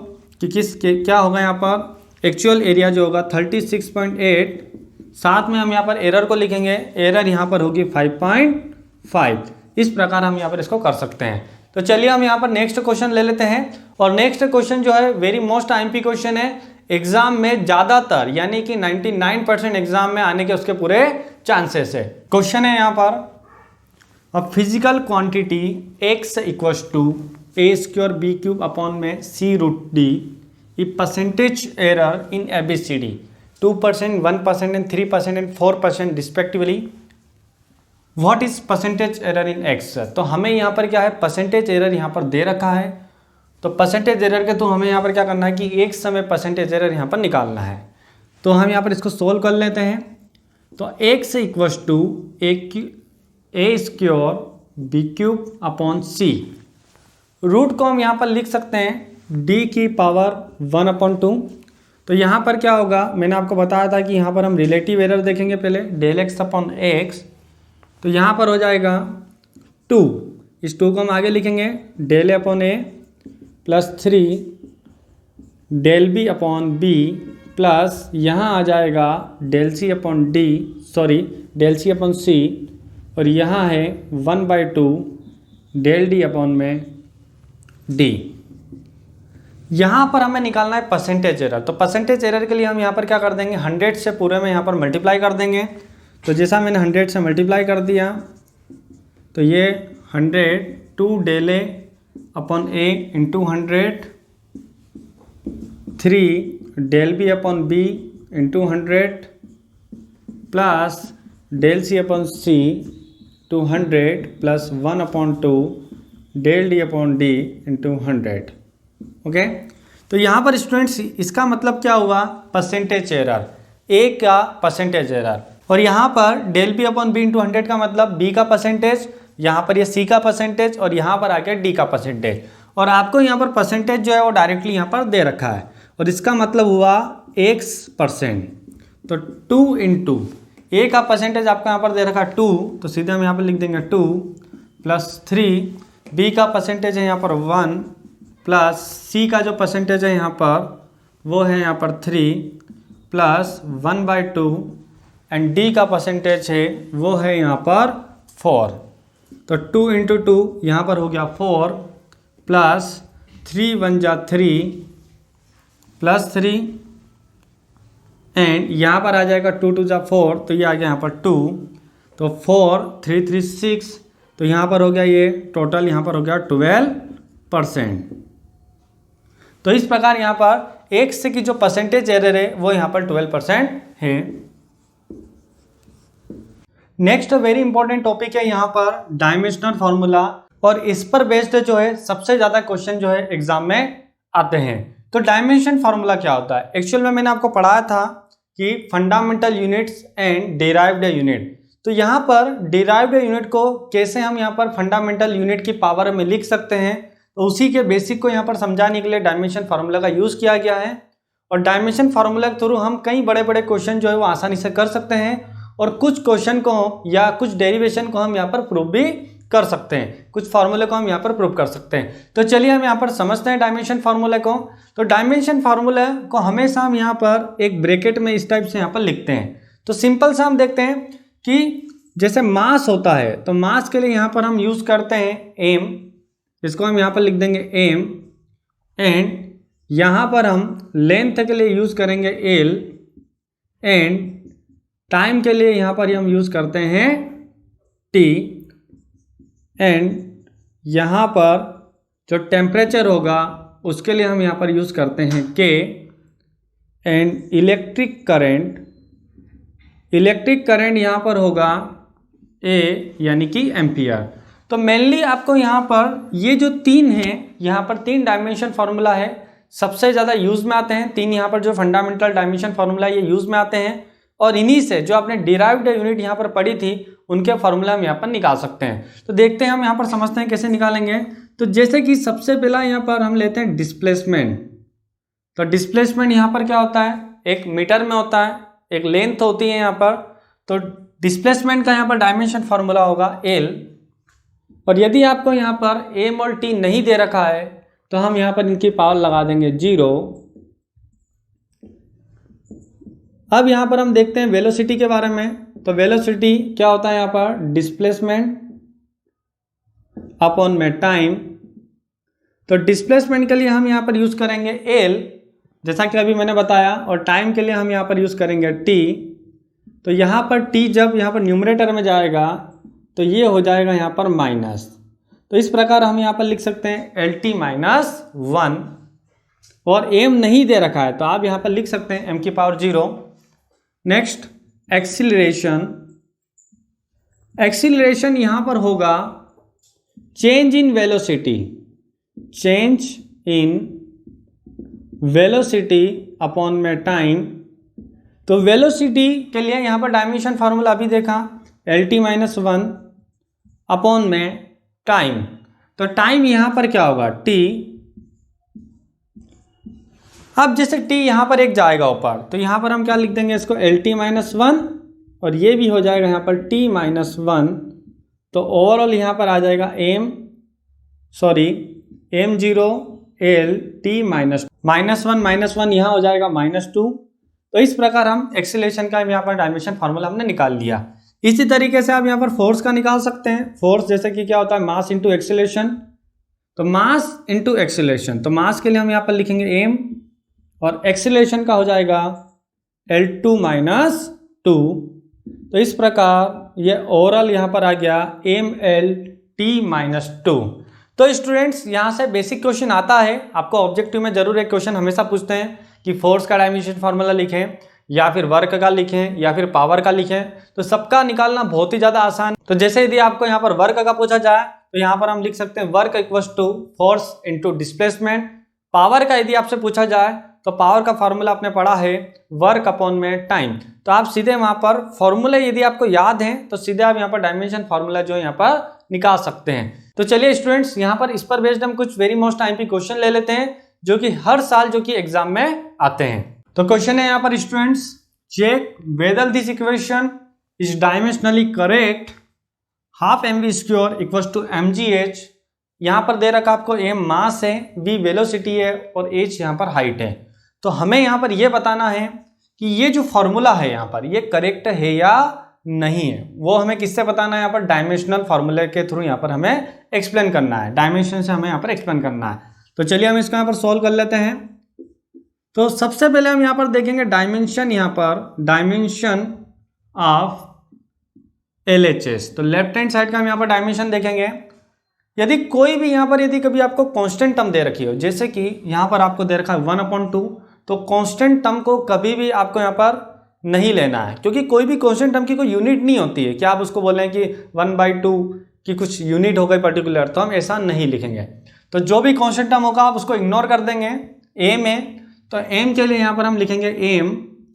कि क्या होगा, यहाँ पर एक्चुअल एरिया जो होगा 36.8, साथ में हम यहाँ पर एरर को लिखेंगे, एरर यहाँ पर होगी 5.5। इस प्रकार हम यहाँ पर इसको कर सकते हैं। तो चलिए हम यहाँ पर नेक्स्ट क्वेश्चन ले लेते हैं, और नेक्स्ट क्वेश्चन जो है वेरी मोस्ट आईएमपी क्वेश्चन है, एग्जाम में ज़्यादातर यानी कि 99% एग्जाम में आने के उसके पूरे चांसेस है। क्वेश्चन है यहाँ पर, a physical quantity x equals to A square B cube upon में C root D, E percentage error in ABCD 2%, 1% and 3% and 4% respectively. What is percentage error in X. तो हमें यहाँ पर क्या है, परसेंटेज एरर यहाँ पर दे रखा है। तो परसेंटेज एरर के तो हमें यहाँ पर क्या करना है कि एक समय परसेंटेज एरर यहाँ पर निकालना है। तो हम यहाँ पर इसको सोल्व कर लेते हैं। तो x equals to A square B cube upon सी, रूट को हम यहाँ पर लिख सकते हैं d की पावर 1/2। तो यहाँ पर क्या होगा, मैंने आपको बताया था कि यहाँ पर हम रिलेटिव एरर देखेंगे पहले, डेल एक्स अपॉन एक्स। तो यहाँ पर हो जाएगा 2, इस 2 को हम आगे लिखेंगे del A upon A plus 3 del B upon B plus यहाँ आ जाएगा del C upon D, sorry del C upon C, और यहाँ है 1/2 डेल डी अपॉन में डी। यहाँ पर हमें निकालना है परसेंटेज एरर। तो परसेंटेज एरर के लिए हम यहाँ पर क्या कर देंगे, 100 से पूरे में यहाँ पर मल्टीप्लाई कर देंगे। तो जैसा मैंने 100 से मल्टीप्लाई कर दिया तो ये 100 2 del A upon A into 100 3 del B upon B into 100 plus del C upon C 200 plus 1/2 del D upon D into 100। Okay, तो यहाँ पर स्टूडेंट्स इसका मतलब क्या हुआ, परसेंटेज एरर, ए का परसेंटेज एरर, और यहाँ पर del B upon B into 100 का मतलब बी का परसेंटेज, यहाँ पर ये सी का परसेंटेज, और यहाँ पर आ गया डी का परसेंटेज। और आपको यहाँ पर परसेंटेज जो है वो डायरेक्टली यहाँ पर दे रखा है, और इसका मतलब हुआ x%। तो 2 इंटू ए का परसेंटेज आपको यहाँ पर दे रखा है 2, तो सीधे हम यहाँ पर लिख देंगे 2 प्लस 3, बी का परसेंटेज है यहाँ पर 1 प्लस सी का जो परसेंटेज है यहाँ पर वो है यहाँ पर 3 प्लस 1/2 एंड डी का परसेंटेज है वो है यहाँ पर 4। तो 2 इंटू 2 यहाँ पर हो गया 4 प्लस 3 1 जा 3 प्लस 3 एंड यहाँ पर आ जाएगा 2 2 जा 4, तो ये आ गया यहाँ पर 2, तो 4 3 3 6, तो यहाँ पर हो गया ये टोटल यहाँ पर हो गया 12%। तो इस प्रकार यहाँ पर x की जो परसेंटेज एरर है वो यहाँ पर 12% है। नेक्स्ट वेरी इंपॉर्टेंट टॉपिक है यहाँ पर डायमेंशनल फार्मूला, और इस पर बेस्ड जो है सबसे ज़्यादा क्वेश्चन जो है एग्जाम में आते हैं। तो डायमेंशन फार्मूला क्या होता है, एक्चुअल में मैंने आपको पढ़ाया था कि fundamental units and derived unit. तो यहाँ पर डिराइव्ड यूनिट को कैसे हम यहाँ पर फंडामेंटल यूनिट की पावर में लिख सकते हैं, तो उसी के बेसिक को यहाँ पर समझाने के लिए डायमेंशन फार्मूला का यूज़ किया गया है। और डायमेंशन फार्मूला के थ्रू हम कई बड़े बड़े क्वेश्चन जो है वो आसानी से कर सकते हैं, और कुछ क्वेश्चन को या कुछ डेरिवेशन को हम यहाँ पर प्रूव भी कर सकते हैं, कुछ फार्मूले को हम यहाँ पर प्रूव कर सकते हैं। तो चलिए हम यहाँ पर समझते हैं डायमेंशन फार्मूले को। तो डायमेंशन फार्मूले को हमेशा हम यहाँ पर एक ब्रैकेट में इस टाइप से यहाँ पर लिखते हैं। तो सिंपल सा हम देखते हैं कि जैसे मास होता है, तो मास के लिए यहाँ पर हम यूज़ करते हैं एम, इसको हम यहाँ पर लिख देंगे एम, एंड यहाँ पर हम लेंथ के लिए यूज़ करेंगे एल, एंड टाइम के लिए यहाँ पर हम यूज़ करते हैं टी, एंड यहाँ पर जो टेम्परेचर होगा उसके लिए हम यहाँ पर यूज़ करते हैं के, एंड इलेक्ट्रिक करंट यहाँ पर होगा ए यानी कि एम्पियर। तो मेनली आपको यहाँ पर ये जो 3 हैं, यहाँ पर 3 डायमेंशन फार्मूला है, सबसे ज़्यादा यूज़ में आते हैं 3 यहाँ पर जो फंडामेंटल डायमेंशन फार्मूला ये यूज़ में आते हैं, और इन्हीं से जो आपने डिराइव्ड यूनिट यहाँ पर पढ़ी थी उनके फार्मूला हम यहाँ पर निकाल सकते हैं। तो देखते हैं हम यहाँ पर समझते हैं कैसे निकालेंगे। तो जैसे कि सबसे पहला यहाँ पर हम लेते हैं डिस्प्लेसमेंट। तो डिस्प्लेसमेंट यहाँ पर क्या होता है, एक मीटर में होता है, एक लेंथ होती है यहाँ पर। तो डिस्प्लेसमेंट का यहाँ पर डायमेंशन फार्मूला होगा एल, और यदि आपको यहाँ पर एम और टी नहीं दे रखा है तो हम यहाँ पर इनकी पावर लगा देंगे 0। अब यहाँ पर हम देखते हैं वेलोसिटी के बारे में। तो वेलोसिटी क्या होता है यहाँ पर, डिस्प्लेसमेंट अपॉन में टाइम। तो डिस्प्लेसमेंट के लिए हम यहाँ पर यूज़ करेंगे एल, जैसा कि अभी मैंने बताया, और टाइम के लिए हम यहाँ पर यूज़ करेंगे टी। तो यहाँ पर टी जब यहाँ पर न्यूमरेटर में जाएगा तो ये हो जाएगा यहाँ पर माइनस। तो इस प्रकार हम यहाँ पर लिख सकते हैं एल टी माइनस 1, और एम नहीं दे रखा है तो आप यहाँ पर लिख सकते हैं एम की पावर 0। नेक्स्ट एक्सीलरेशन यहाँ पर होगा चेंज इन वेलोसिटी अपॉन में टाइम। तो वेलोसिटी के लिए यहाँ पर डायमेंशन फार्मूला अभी देखा, एल टी माइनस 1 अपॉन में टाइम। तो टाइम यहाँ पर क्या होगा, टी। अब जैसे t यहाँ पर एक जाएगा ऊपर, तो यहाँ पर हम क्या लिख देंगे इसको, एल टी माइनस 1, और ये भी हो जाएगा यहाँ पर t माइनस 1। तो ओवरऑल यहाँ पर आ जाएगा m sorry m0 l t -1 यहाँ हो जाएगा -2। तो इस प्रकार हम एक्सीलरेशन का यहाँ पर डायमेंशन फार्मूला हमने निकाल लिया। इसी तरीके से आप यहाँ पर फोर्स का निकाल सकते हैं। फोर्स जैसे कि क्या होता है, मास इंटू एक्सीलरेशन। तो मास इंटू एक्सीलरेशन, तो मास के लिए हम यहाँ पर लिखेंगे m और एक्सीलरेशन का हो जाएगा L2 - 2। तो इस प्रकार ये ओवरऑल यहाँ पर आ गया mlt-2। तो स्टूडेंट्स यहाँ से बेसिक क्वेश्चन आता है, आपको ऑब्जेक्टिव में जरूर एक क्वेश्चन हमेशा पूछते हैं कि फोर्स का डायमेंशन फार्मूला लिखें या फिर वर्क का लिखें या फिर पावर का लिखें। तो सबका निकालना बहुत ही ज़्यादा आसान। तो जैसे यदि आपको यहाँ पर वर्क का पूछा जाए तो यहाँ पर हम लिख सकते हैं work equals to force into displacement. Power का यदि आपसे पूछा जाए तो पावर का फॉर्मूला आपने पढ़ा है वर्क अपॉन में टाइम। तो आप सीधे वहां पर फॉर्मूले यदि आपको याद हैं तो सीधे आप यहाँ पर डायमेंशन फॉर्मूला जो यहाँ पर निकाल सकते हैं। तो चलिए स्टूडेंट्स, यहाँ पर इस पर बेस्ड हम कुछ वेरी मोस्ट टाइम पे क्वेश्चन ले लेते हैं जो कि हर साल जो कि एग्जाम में आते हैं। तो क्वेश्चन है यहाँ पर students, check whether this equation is dimensionally correct, half mv² equals to mgh। यहाँ पर दे रखा आपको m मास है, v वेलोसिटी है और h यहाँ पर हाइट है। तो हमें यहाँ पर यह बताना है कि ये जो फॉर्मूला है यहाँ पर ये करेक्ट है या नहीं है। वो हमें किससे बताना है, यहाँ पर डायमेंशनल फॉर्मूले के थ्रू यहाँ पर हमें एक्सप्लेन करना है, डायमेंशन से हमें यहाँ पर एक्सप्लेन करना है। तो चलिए हम इसको यहाँ पर सॉल्व कर लेते हैं। तो सबसे पहले हम यहाँ पर देखेंगे डायमेंशन, यहाँ पर डायमेंशन ऑफ LHS। तो लेफ्ट हैंड साइड का हम यहाँ पर डायमेंशन देखेंगे। यदि कोई भी यहाँ पर यदि कभी आपको कांस्टेंट टर्म दे रखी हो, जैसे कि यहाँ पर आपको दे रखा है 1/2, तो कांस्टेंट टर्म को कभी भी आपको यहाँ पर नहीं लेना है, क्योंकि कोई भी कांस्टेंट टर्म की कोई यूनिट नहीं होती है कि आप उसको बोलें कि 1/2 की कुछ यूनिट हो गई पर्टिकुलर, तो हम ऐसा नहीं लिखेंगे। तो जो भी कांस्टेंट टर्म होगा आप उसको इग्नोर कर देंगे। एम है तो एम के लिए यहाँ पर हम लिखेंगे एम,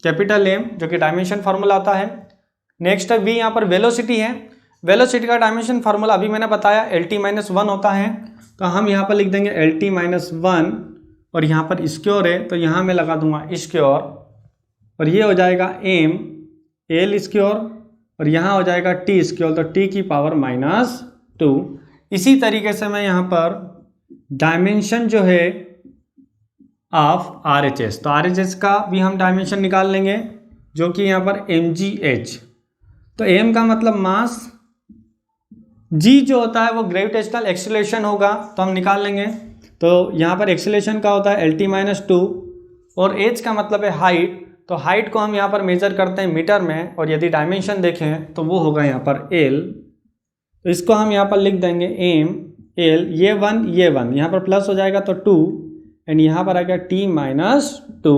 कैपिटल एम, जो कि डायमेंशन फार्मूला आता है। नेक्स्ट है वी, यहाँ पर वेलोसिटी है। वेलोसिटी का डायमेंशन फार्मूला अभी मैंने बताया LT-1 होता है। तो हम यहाँ पर लिख देंगे LT-1 और यहाँ पर स्क्योर है तो यहाँ मैं लगा दूंगा स्क्योर और ये हो जाएगा m L स्क्योर और यहाँ हो जाएगा T स्क्योर, तो T की पावर -2। इसी तरीके से मैं यहाँ पर डायमेंशन जो है ऑफ RHS, तो RHS का भी हम डायमेंशन निकाल लेंगे जो कि यहाँ पर mgh। तो m का मतलब मास, g जो होता है वो ग्रेविटेशनल एक्सीलरेशन होगा तो हम निकाल लेंगे। तो यहाँ पर एक्सीलरेशन का होता है LT-2 और h का मतलब है हाइट। तो हाइट को हम यहाँ पर मेजर करते हैं मीटर में और यदि डायमेंशन देखें तो वो होगा यहाँ पर L। तो इसको हम यहाँ पर लिख देंगे m L, ये 1 यहाँ पर प्लस हो जाएगा तो 2 एंड यहाँ पर आ गया T-2।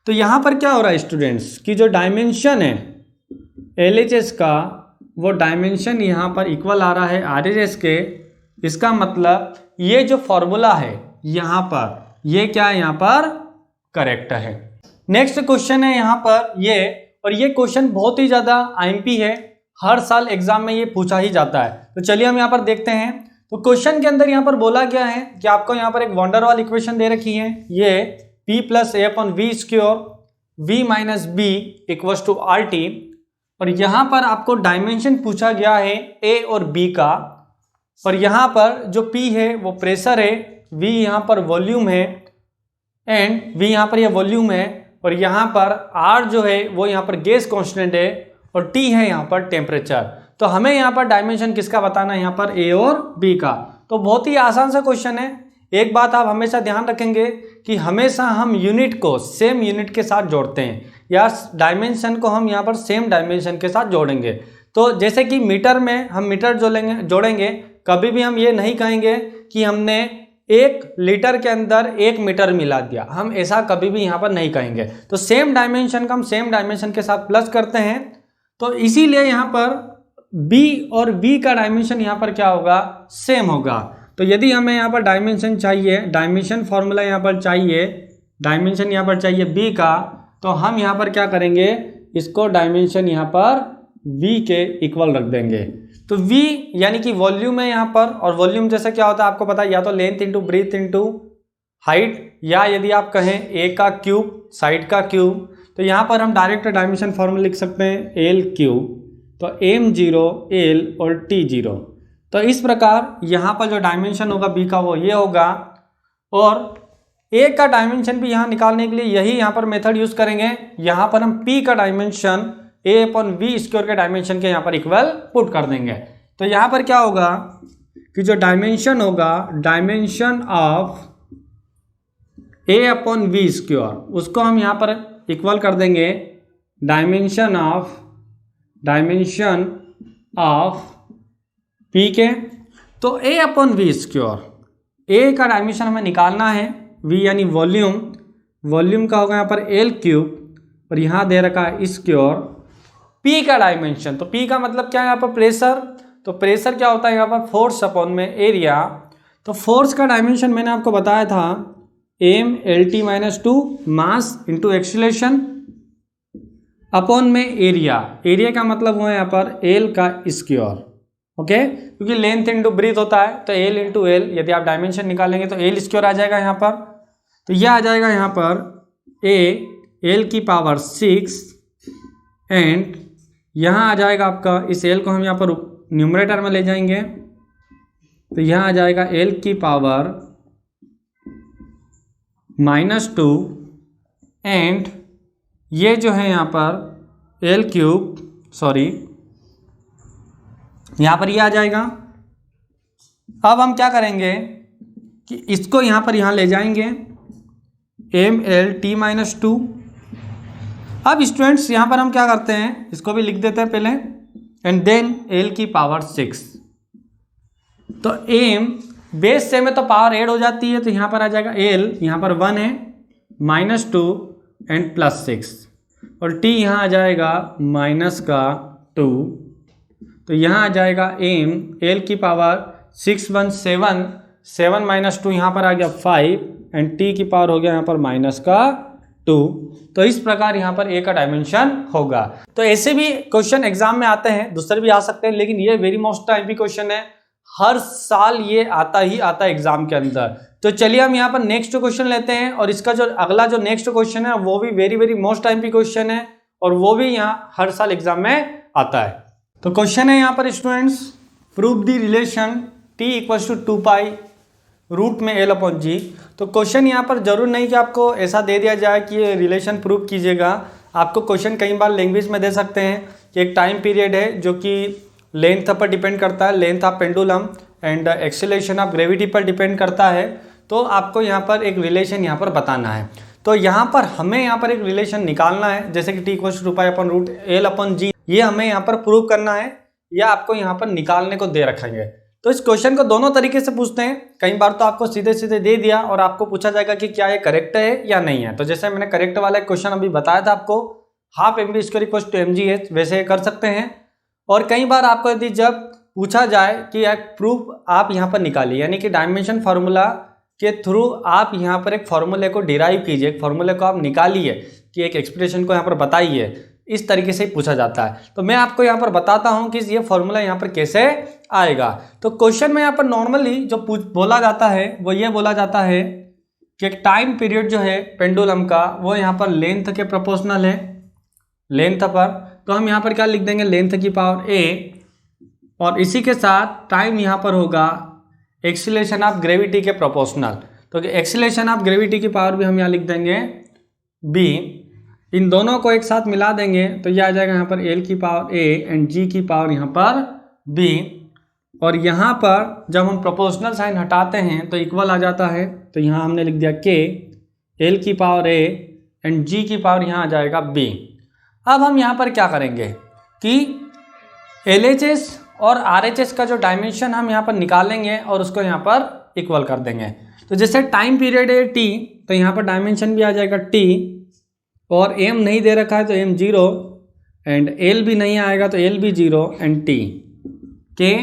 तो यहाँ पर क्या हो रहा है स्टूडेंट्स कि जो डायमेंशन है LHS का वो डायमेंशन यहाँ पर इक्वल आ रहा है RHS के। इसका मतलब ये जो फॉर्मूला है यहाँ पर ये क्या है, यहाँ पर करेक्ट है। नेक्स्ट क्वेश्चन है यहाँ पर ये, और ये क्वेश्चन बहुत ही ज़्यादा IMP है, हर साल एग्जाम में ये पूछा ही जाता है। तो चलिए हम यहाँ पर देखते हैं। तो क्वेश्चन के अंदर यहाँ पर बोला गया है कि आपको यहाँ पर एक वॉन्डर वाल इक्वेशन दे रखी है, ये P + A/V² V - B equals to RT, और यहाँ पर आपको डायमेंशन पूछा गया है A और B का, और यहाँ पर जो P है वो प्रेशर है, V यहाँ पर वॉल्यूम है एंड V यहाँ पर ये वॉल्यूम है, और यहाँ पर R जो है वो यहाँ पर गैस कांस्टेंट है और T है यहाँ पर टेम्परेचर। तो हमें यहाँ पर डायमेंशन किसका बताना है, यहाँ पर A और B का। तो बहुत ही आसान सा क्वेश्चन है। एक बात आप हमेशा ध्यान रखेंगे कि हमेशा हम यूनिट को सेम यूनिट के साथ जोड़ते हैं या डायमेंशन को हम यहाँ पर सेम डायमेंशन के साथ जोड़ेंगे। तो जैसे कि मीटर में हम मीटर जोड़ेंगे, कभी भी हम ये नहीं कहेंगे कि हमने 1 लीटर के अंदर 1 मीटर मिला दिया, हम ऐसा कभी भी यहाँ पर नहीं कहेंगे। तो सेम डायमेंशन का हम सेम डायमेंशन के साथ प्लस करते हैं। तो इसीलिए यहाँ पर B और V का डायमेंशन यहाँ पर क्या होगा, सेम होगा। तो यदि हमें यहाँ पर डायमेंशन चाहिए, डायमेंशन फॉर्मूला यहाँ पर चाहिए, डायमेंशन यहाँ पर चाहिए B का, तो हम यहाँ पर क्या करेंगे, इसको डायमेंशन यहाँ पर V के इक्वल रख देंगे। तो V यानी कि वॉल्यूम है यहाँ पर, और वॉल्यूम जैसे क्या होता है आपको पता है, या तो length into breadth into height, या यदि आप कहें A का क्यूब साइड का क्यूब। तो यहाँ पर हम डायरेक्ट डायमेंशन फॉर्मूला लिख सकते हैं L क्यूब, तो m0 L और T0। तो इस प्रकार यहाँ पर जो डायमेंशन होगा बी का वो ये होगा, और ए का डायमेंशन भी यहाँ निकालने के लिए यही यहाँ पर मेथड यूज करेंगे। यहाँ पर हम पी का dimension A upon V square के डायमेंशन के यहाँ पर इक्वल पुट कर देंगे। तो यहाँ पर क्या होगा कि जो डायमेंशन होगा, dimension of A upon V square, उसको हम यहाँ पर इक्वल कर देंगे डायमेंशन ऑफ पी के। तो ए अपॉन वी स्क्वायर, ए का डायमेंशन हमें निकालना है, वी यानी वॉल्यूम का होगा यहाँ पर एल क्यूब, और यहाँ दे रखा है स्क्वायर। पी का डायमेंशन, तो पी का मतलब क्या है यहाँ पर प्रेशर, तो प्रेशर क्या होता है यहाँ पर फोर्स अपॉन में एरिया। तो फोर्स का डायमेंशन मैंने आपको बताया था M L T minus two, mass into acceleration upon में एरिया। एरिया का मतलब हुआ यहाँ पर एल का स्क्वायर, ओके, क्योंकि लेंथ इंटू ब्रीथ होता है, तो एल इंटू एल, यदि आप डायमेंशन निकालेंगे तो एल स्क्वायर आ जाएगा यहाँ पर। तो यह आ जाएगा यहाँ पर एल की पावर 6, एंड यहाँ आ जाएगा आपका, इस एल को हम यहाँ पर न्यूमरेटर में ले जाएंगे, तो यहाँ आ जाएगा एल की पावर -2, एंड ये जो है यहाँ पर एल क्यूब, सॉरी यहाँ पर ये आ जाएगा। अब हम क्या करेंगे कि इसको यहाँ पर यहाँ ले जाएंगे M L T minus two. अब स्टूडेंट्स यहाँ पर हम क्या करते हैं, इसको भी लिख देते हैं पहले, एंड देन एल की पावर 6। तो एम बेस से में तो पावर ऐड हो जाती है, तो यहाँ पर आ जाएगा एल, यहाँ पर 1 है, -2 एंड +6, और टी यहाँ आ जाएगा -2। तो यहाँ आ जाएगा एम एल की पावर 6 1 7, 7 -2 यहाँ पर आ गया 5, एंड टी की पावर हो गया यहाँ पर -2। तो इस प्रकार यहाँ पर ए का डायमेंशन होगा। तो ऐसे भी क्वेश्चन एग्जाम में आते हैं, दूसरे भी आ सकते हैं, लेकिन ये वेरी मोस्ट टाइम क्वेश्चन है, हर साल ये आता ही आता है एग्जाम के अंदर। तो चलिए हम यहाँ पर नेक्स्ट क्वेश्चन लेते हैं, और इसका जो अगला जो नेक्स्ट क्वेश्चन है वो भी वेरी मोस्ट टाइम क्वेश्चन है, और वो भी यहाँ हर साल एग्जाम में आता है। तो क्वेश्चन है यहाँ पर students, prove the relation t = 2 pi root में L अपॉन जी। तो क्वेश्चन यहाँ पर जरूर नहीं कि आपको ऐसा दे दिया जाए कि ये रिलेशन प्रूव कीजिएगा। आपको क्वेश्चन कई बार लैंग्वेज में दे सकते हैं कि एक टाइम पीरियड है जो कि लेंथ पर डिपेंड करता है, length of pendulum, and acceleration of gravity पर डिपेंड करता है। तो आपको यहाँ पर एक रिलेशन यहाँ पर बताना है। तो यहाँ पर हमें यहाँ पर एक रिलेशन निकालना है, जैसे कि t = 2 pi upon root L upon g, ये हमें यहाँ पर प्रूव करना है, या आपको यहाँ पर निकालने को दे रखेंगे। तो इस क्वेश्चन को दोनों तरीके से पूछते हैं, कई बार तो आपको सीधे सीधे दे दिया और आपको पूछा जाएगा कि क्या ये करेक्ट है या नहीं है। तो जैसे मैंने करेक्ट वाला क्वेश्चन अभी बताया था आपको, हाफ mv² = mgh, वैसे कर सकते हैं। और कई बार आपको यदि जब पूछा जाए कि एक प्रूफ आप यहाँ पर निकालिए, यानी कि डायमेंशन फार्मूला के थ्रू आप यहाँ पर एक फार्मूले को डिराइव कीजिए, एक फार्मूले को आप निकालिए, कि एक एक्सप्रेशन को यहाँ पर बताइए, इस तरीके से पूछा जाता है। तो मैं आपको यहाँ पर बताता हूँ कि ये फॉर्मूला यहाँ पर कैसे आएगा। तो क्वेश्चन में यहाँ पर नॉर्मली जो बोला जाता है वो ये बोला जाता है कि एक टाइम पीरियड जो है पेंडुलम का वो यहाँ पर लेंथ के प्रोपोर्शनल है, लेंथ पर। तो हम यहाँ पर क्या लिख देंगे, लेंथ की पावर a, और इसी के साथ टाइम यहाँ पर होगा एक्सीलरेशन ऑफ ग्रेविटी के प्रोपोर्शनल। तो एक्सीलरेशन ऑफ ग्रेविटी की पावर भी हम यहाँ लिख देंगे b। इन दोनों को एक साथ मिला देंगे तो यह आ जाएगा यहाँ पर L की पावर a एंड G की पावर यहाँ पर b। और यहाँ पर जब हम प्रोपोर्शनल साइन हटाते हैं तो इक्वल आ जाता है। तो यहाँ हमने लिख दिया k, L की पावर a एंड G की पावर यहाँ आ जाएगा b। अब हम यहाँ पर क्या करेंगे कि LHS और RHS का जो डायमेंशन हम यहाँ पर निकालेंगे और उसको यहाँ पर इक्वल कर देंगे। तो जैसे टाइम पीरियड है t, तो यहाँ पर डायमेंशन भी आ जाएगा t, और m नहीं दे रखा है तो m 0, एंड l भी नहीं आएगा तो l भी 0, एंड t के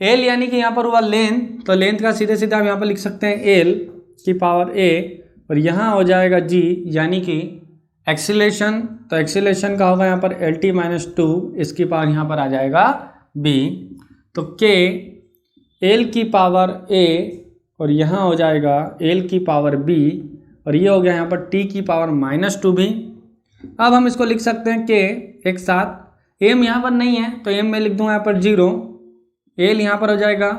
l यानी कि यहाँ पर हुआ लेंथ। तो लेंथ का सीधे सीधे आप यहाँ पर लिख सकते हैं l की पावर a, और यहाँ हो जाएगा g यानी कि एक्सीलरेशन। तो एक्सीलरेशन का होगा यहाँ पर LT-2, इसकी पावर यहाँ पर आ जाएगा b। तो k l की पावर a, और यहाँ हो जाएगा l की पावर b, और ये हो गया यहाँ पर t की पावर -2 भी। अब हम इसको लिख सकते हैं k एक साथ, m यहाँ पर नहीं है तो m में लिख दूंगा यहाँ पर 0, एल यहाँ पर हो जाएगा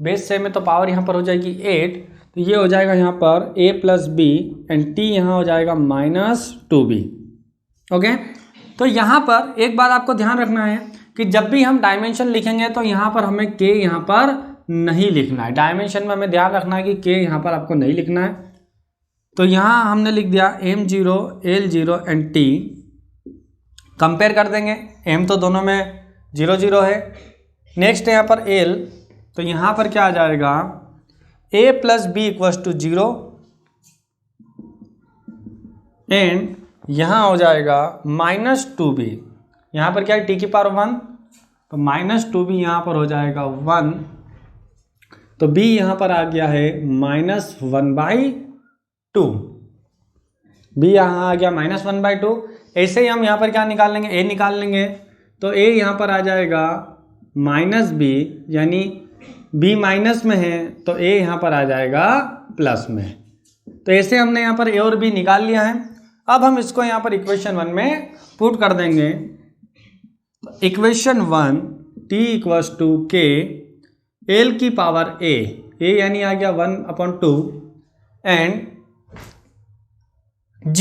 बेस सेम है तो पावर यहाँ पर हो जाएगी 8, तो ये हो जाएगा यहाँ पर a plus B and T यहाँ हो जाएगा -2b। ओके, तो यहाँ पर एक बात आपको ध्यान रखना है कि जब भी हम डायमेंशन लिखेंगे तो यहाँ पर हमें k यहाँ पर नहीं लिखना है। डायमेंशन में हमें ध्यान रखना है कि k यहाँ पर आपको नहीं लिखना है। तो यहाँ हमने लिख दिया m0 L0 and t, compare कर देंगे, m तो दोनों में 0 0 है। नेक्स्ट है यहाँ पर l, तो यहाँ पर क्या आ जाएगा a plus B equals to 0 and यहाँ हो जाएगा -2b। यहाँ पर क्या है t की पावर 1, तो -2b यहाँ पर हो जाएगा 1, तो b यहाँ पर आ गया है -1/2, b यहाँ आ गया -1/2। ऐसे ही हम यहाँ पर क्या निकाल लेंगे, a निकाल लेंगे, तो a यहाँ पर आ जाएगा -b, यानी b माइनस में है तो a यहाँ पर आ जाएगा प्लस में। तो ऐसे हमने यहाँ पर a और b निकाल लिया है। अब हम इसको यहाँ पर इक्वेशन 1 में पुट कर देंगे। Equation 1 t equals to k l की पावर a यानी आ गया 1/2 एंड g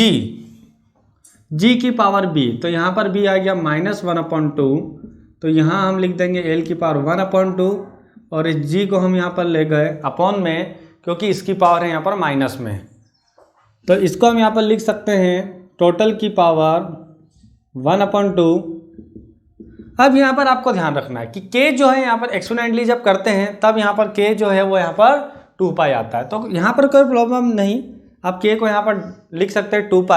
की पावर b, तो यहाँ पर b आ गया -1/2, तो यहाँ हम लिख देंगे l की पावर 1/2 और इस g को हम यहाँ पर ले गए अपॉन में, क्योंकि इसकी पावर है यहाँ पर माइनस में, तो इसको हम यहाँ पर लिख सकते हैं टोटल की पावर 1/2। अब यहाँ पर आपको ध्यान रखना है कि k जो है यहाँ पर एक्सपोनेंटली जब करते हैं तब यहाँ पर k जो है वो यहाँ पर 2π आता है, तो यहाँ पर कोई प्रॉब्लम नहीं, आप k को यहाँ पर लिख सकते हैं 2π,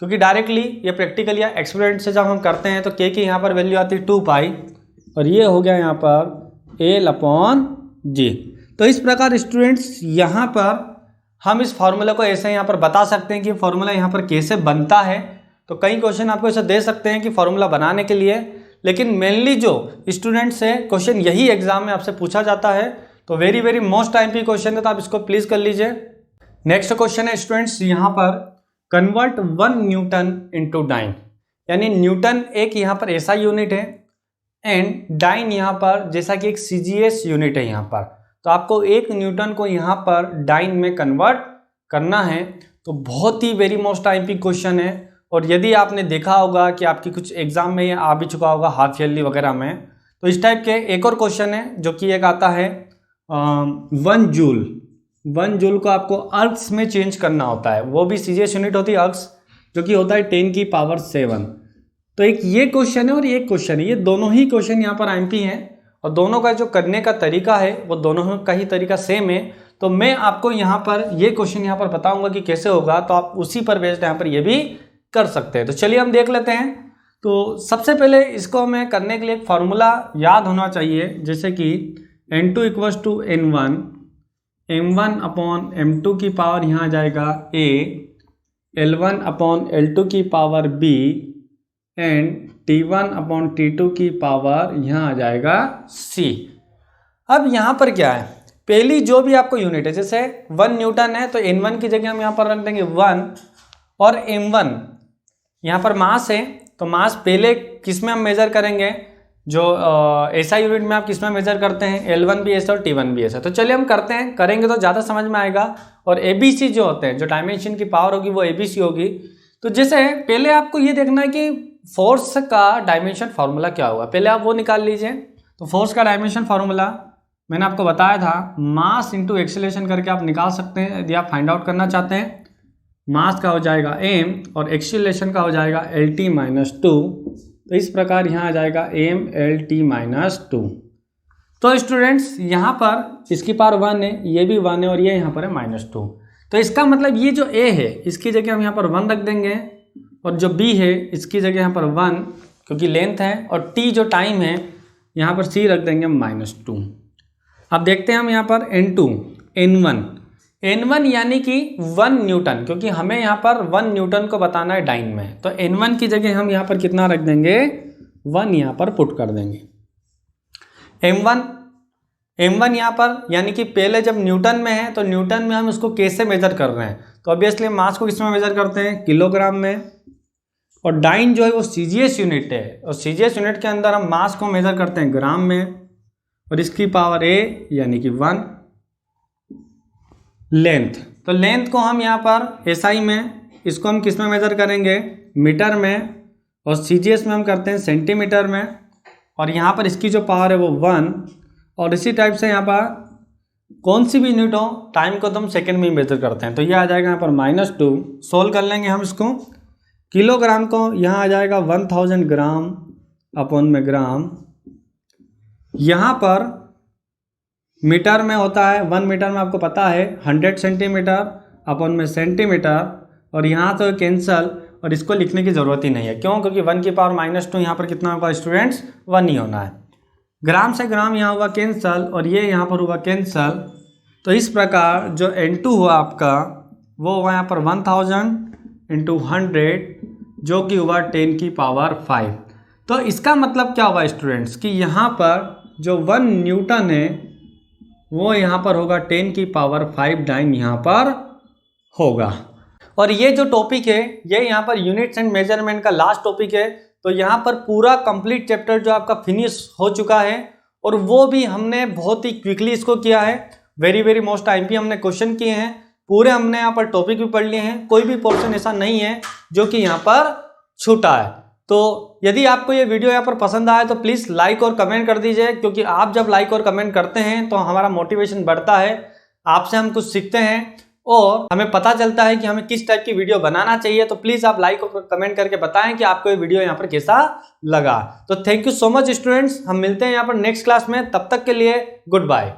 क्योंकि डायरेक्टली ये प्रैक्टिकल या एक्सपेरिमेंट से जब हम करते हैं तो k की यहाँ पर वैल्यू आती है 2π और ये हो गया यहाँ पर L/G। तो इस प्रकार स्टूडेंट्स यहाँ पर हम इस फॉर्मूला को ऐसे यहाँ पर बता सकते हैं कि फॉर्मूला यहाँ पर कैसे बनता है। तो कई क्वेश्चन आपको ऐसे दे सकते हैं कि फॉर्मूला बनाने के लिए, लेकिन मेनली जो स्टूडेंट्स है क्वेश्चन यही एग्जाम में आपसे पूछा जाता है, तो वेरी मोस्ट IMP क्वेश्चन है, तो आप इसको प्लीज कर लीजिए। नेक्स्ट क्वेश्चन है स्टूडेंट्स यहाँ पर कन्वर्ट 1 न्यूटन इनटू डाइन, यानी न्यूटन एक यहाँ पर ऐसा यूनिट है एंड डाइन यहाँ पर जैसा कि एक CGS यूनिट है यहाँ पर, तो आपको 1 न्यूटन को यहाँ पर डाइन में कन्वर्ट करना है। तो बहुत ही वेरी मोस्ट IMP क्वेश्चन है, और यदि आपने देखा होगा कि आपकी कुछ एग्जाम में ये आ भी चुका होगा हाफ ईयरली वगैरह में, तो इस टाइप के एक और क्वेश्चन है जो कि एक आता है 1 जूल को आपको अर्ग्स में चेंज करना होता है, वो भी CGS यूनिट होती है अर्ग्स, जो कि होता है 10 की पावर 7। तो एक ये क्वेश्चन है और ये क्वेश्चन है, ये दोनों ही क्वेश्चन यहाँ पर IMP हैं और दोनों का जो करने का तरीका है वो दोनों का ही तरीका सेम है। तो मैं आपको यहाँ पर ये क्वेश्चन यहाँ पर बताऊंगा कि कैसे होगा, तो आप उसी पर बेस्ड यहाँ पर ये भी कर सकते हैं। तो चलिए हम देख लेते हैं। तो सबसे पहले इसको हमें करने के लिए एक फार्मूला याद होना चाहिए, जैसे कि N2 equals to N1 m1/m2 की पावर यहाँ आ जाएगा a, L1/L2 की पावर b एंड T1/T2 की पावर यहाँ आ जाएगा c। अब यहाँ पर क्या है, पहली जो भी आपको यूनिट है, जैसे 1 न्यूटन है तो N1 की जगह हम यहाँ पर रख देंगे 1, और M1 यहाँ पर मास है, तो मास पहले किस में हम मेजर करेंगे, जो ऐसा यूनिट में आप किस में मेजर करते हैं, L1 भी ऐसा और T1 भी ऐसा। तो चलिए हम करते हैं, करेंगे तो ज़्यादा समझ में आएगा। और ABC जो होते हैं, जो डायमेंशन की पावर होगी वो ABC होगी। तो जैसे पहले आपको ये देखना है कि फोर्स का डायमेंशन फार्मूला क्या होगा, पहले आप वो निकाल लीजिए। तो फोर्स का डायमेंशन फार्मूला मैंने आपको बताया था, मास इंटू एक्सेलरेशन करके आप निकाल सकते हैं यदि आप फाइंड आउट करना चाहते हैं। मास का हो जाएगा m और एक्सेलरेशन का हो जाएगा LT-2। तो इस प्रकार यहाँ आ जाएगा m/LT-2। तो स्टूडेंट्स यहाँ पर इसकी पावर 1 है, ये भी 1 है और ये यहाँ पर है -2। तो इसका मतलब ये जो a है इसकी जगह हम यहाँ पर 1 रख देंगे, और जो b है इसकी जगह यहाँ पर 1 क्योंकि लेंथ है, और t जो टाइम है यहाँ पर c रख देंगे -2। अब देखते हैं हम यहाँ पर N1 यानी कि 1 न्यूटन, क्योंकि हमें यहाँ पर 1 न्यूटन को बताना है डाइन में, तो N1 की जगह हम यहाँ पर कितना रख देंगे, 1 यहाँ पर पुट कर देंगे। M1 यहाँ पर यानी कि पहले जब न्यूटन में है तो न्यूटन में हम इसको कैसे मेजर कर रहे हैं, तो ऑब्वियसली मास को किसमें मेजर करते हैं, किलोग्राम में। और डाइन जो है वो CGS यूनिट है, और CGS यूनिट के अंदर हम मास को मेजर करते हैं ग्राम में। और इसकी पावर a यानी कि 1। लेंथ, तो लेंथ को हम यहाँ पर SI में, इसको हम किस में मेजर करेंगे, मीटर में, और CGS में हम करते हैं सेंटीमीटर में, और यहाँ पर इसकी जो पावर है वो 1। और इसी टाइप से यहाँ पर कौन सी भी यूनिट हो, टाइम को तो हम सेकेंड में ही मेजर करते हैं, तो ये आ जाएगा यहाँ पर -2। सोल्व कर लेंगे हम इसको। किलोग्राम को यहाँ आ जाएगा 1000 ग्राम अपॉन में ग्राम। यहाँ पर मीटर में होता है, 1 मीटर में आपको पता है 100 सेंटीमीटर अपॉन में सेंटीमीटर, और यहाँ तो कैंसल, और इसको लिखने की ज़रूरत ही नहीं है। क्यों? क्योंकि 1 की पावर -2 यहाँ पर कितना होगा स्टूडेंट्स, 1 ही होना है। ग्राम से ग्राम यहाँ हुआ कैंसल, और ये यहाँ पर हुआ कैंसल। तो इस प्रकार जो N2 हुआ आपका वो हुआ यहाँ पर 1000 × 100, जो कि हुआ 10 की पावर 5। तो इसका मतलब क्या हुआ स्टूडेंट्स कि यहाँ पर जो 1 न्यूटन है वो यहाँ पर होगा 10 की पावर 5 टाइम यहाँ पर होगा। और ये जो टॉपिक है ये यहाँ पर यूनिट्स एंड मेजरमेंट का लास्ट टॉपिक है। तो यहाँ पर पूरा कंप्लीट चैप्टर जो आपका फिनिश हो चुका है, और वो भी हमने बहुत ही क्विकली इसको किया है। वेरी मोस्ट IMP हमने क्वेश्चन किए हैं, पूरे हमने यहाँ पर टॉपिक भी पढ़ लिए हैं, कोई भी पोर्शन ऐसा नहीं है जो कि यहाँ पर छूटा है। तो यदि आपको ये वीडियो यहाँ पर पसंद आए तो प्लीज़ लाइक और कमेंट कर दीजिए, क्योंकि आप जब लाइक और कमेंट करते हैं तो हमारा मोटिवेशन बढ़ता है, आपसे हम कुछ सीखते हैं और हमें पता चलता है कि हमें किस टाइप की वीडियो बनाना चाहिए। तो प्लीज़ आप लाइक और कमेंट करके बताएं कि आपको ये वीडियो यहाँ पर कैसा लगा। तो thank you so much students, हम मिलते हैं यहाँ पर नेक्स्ट क्लास में, तब तक के लिए गुड बाय।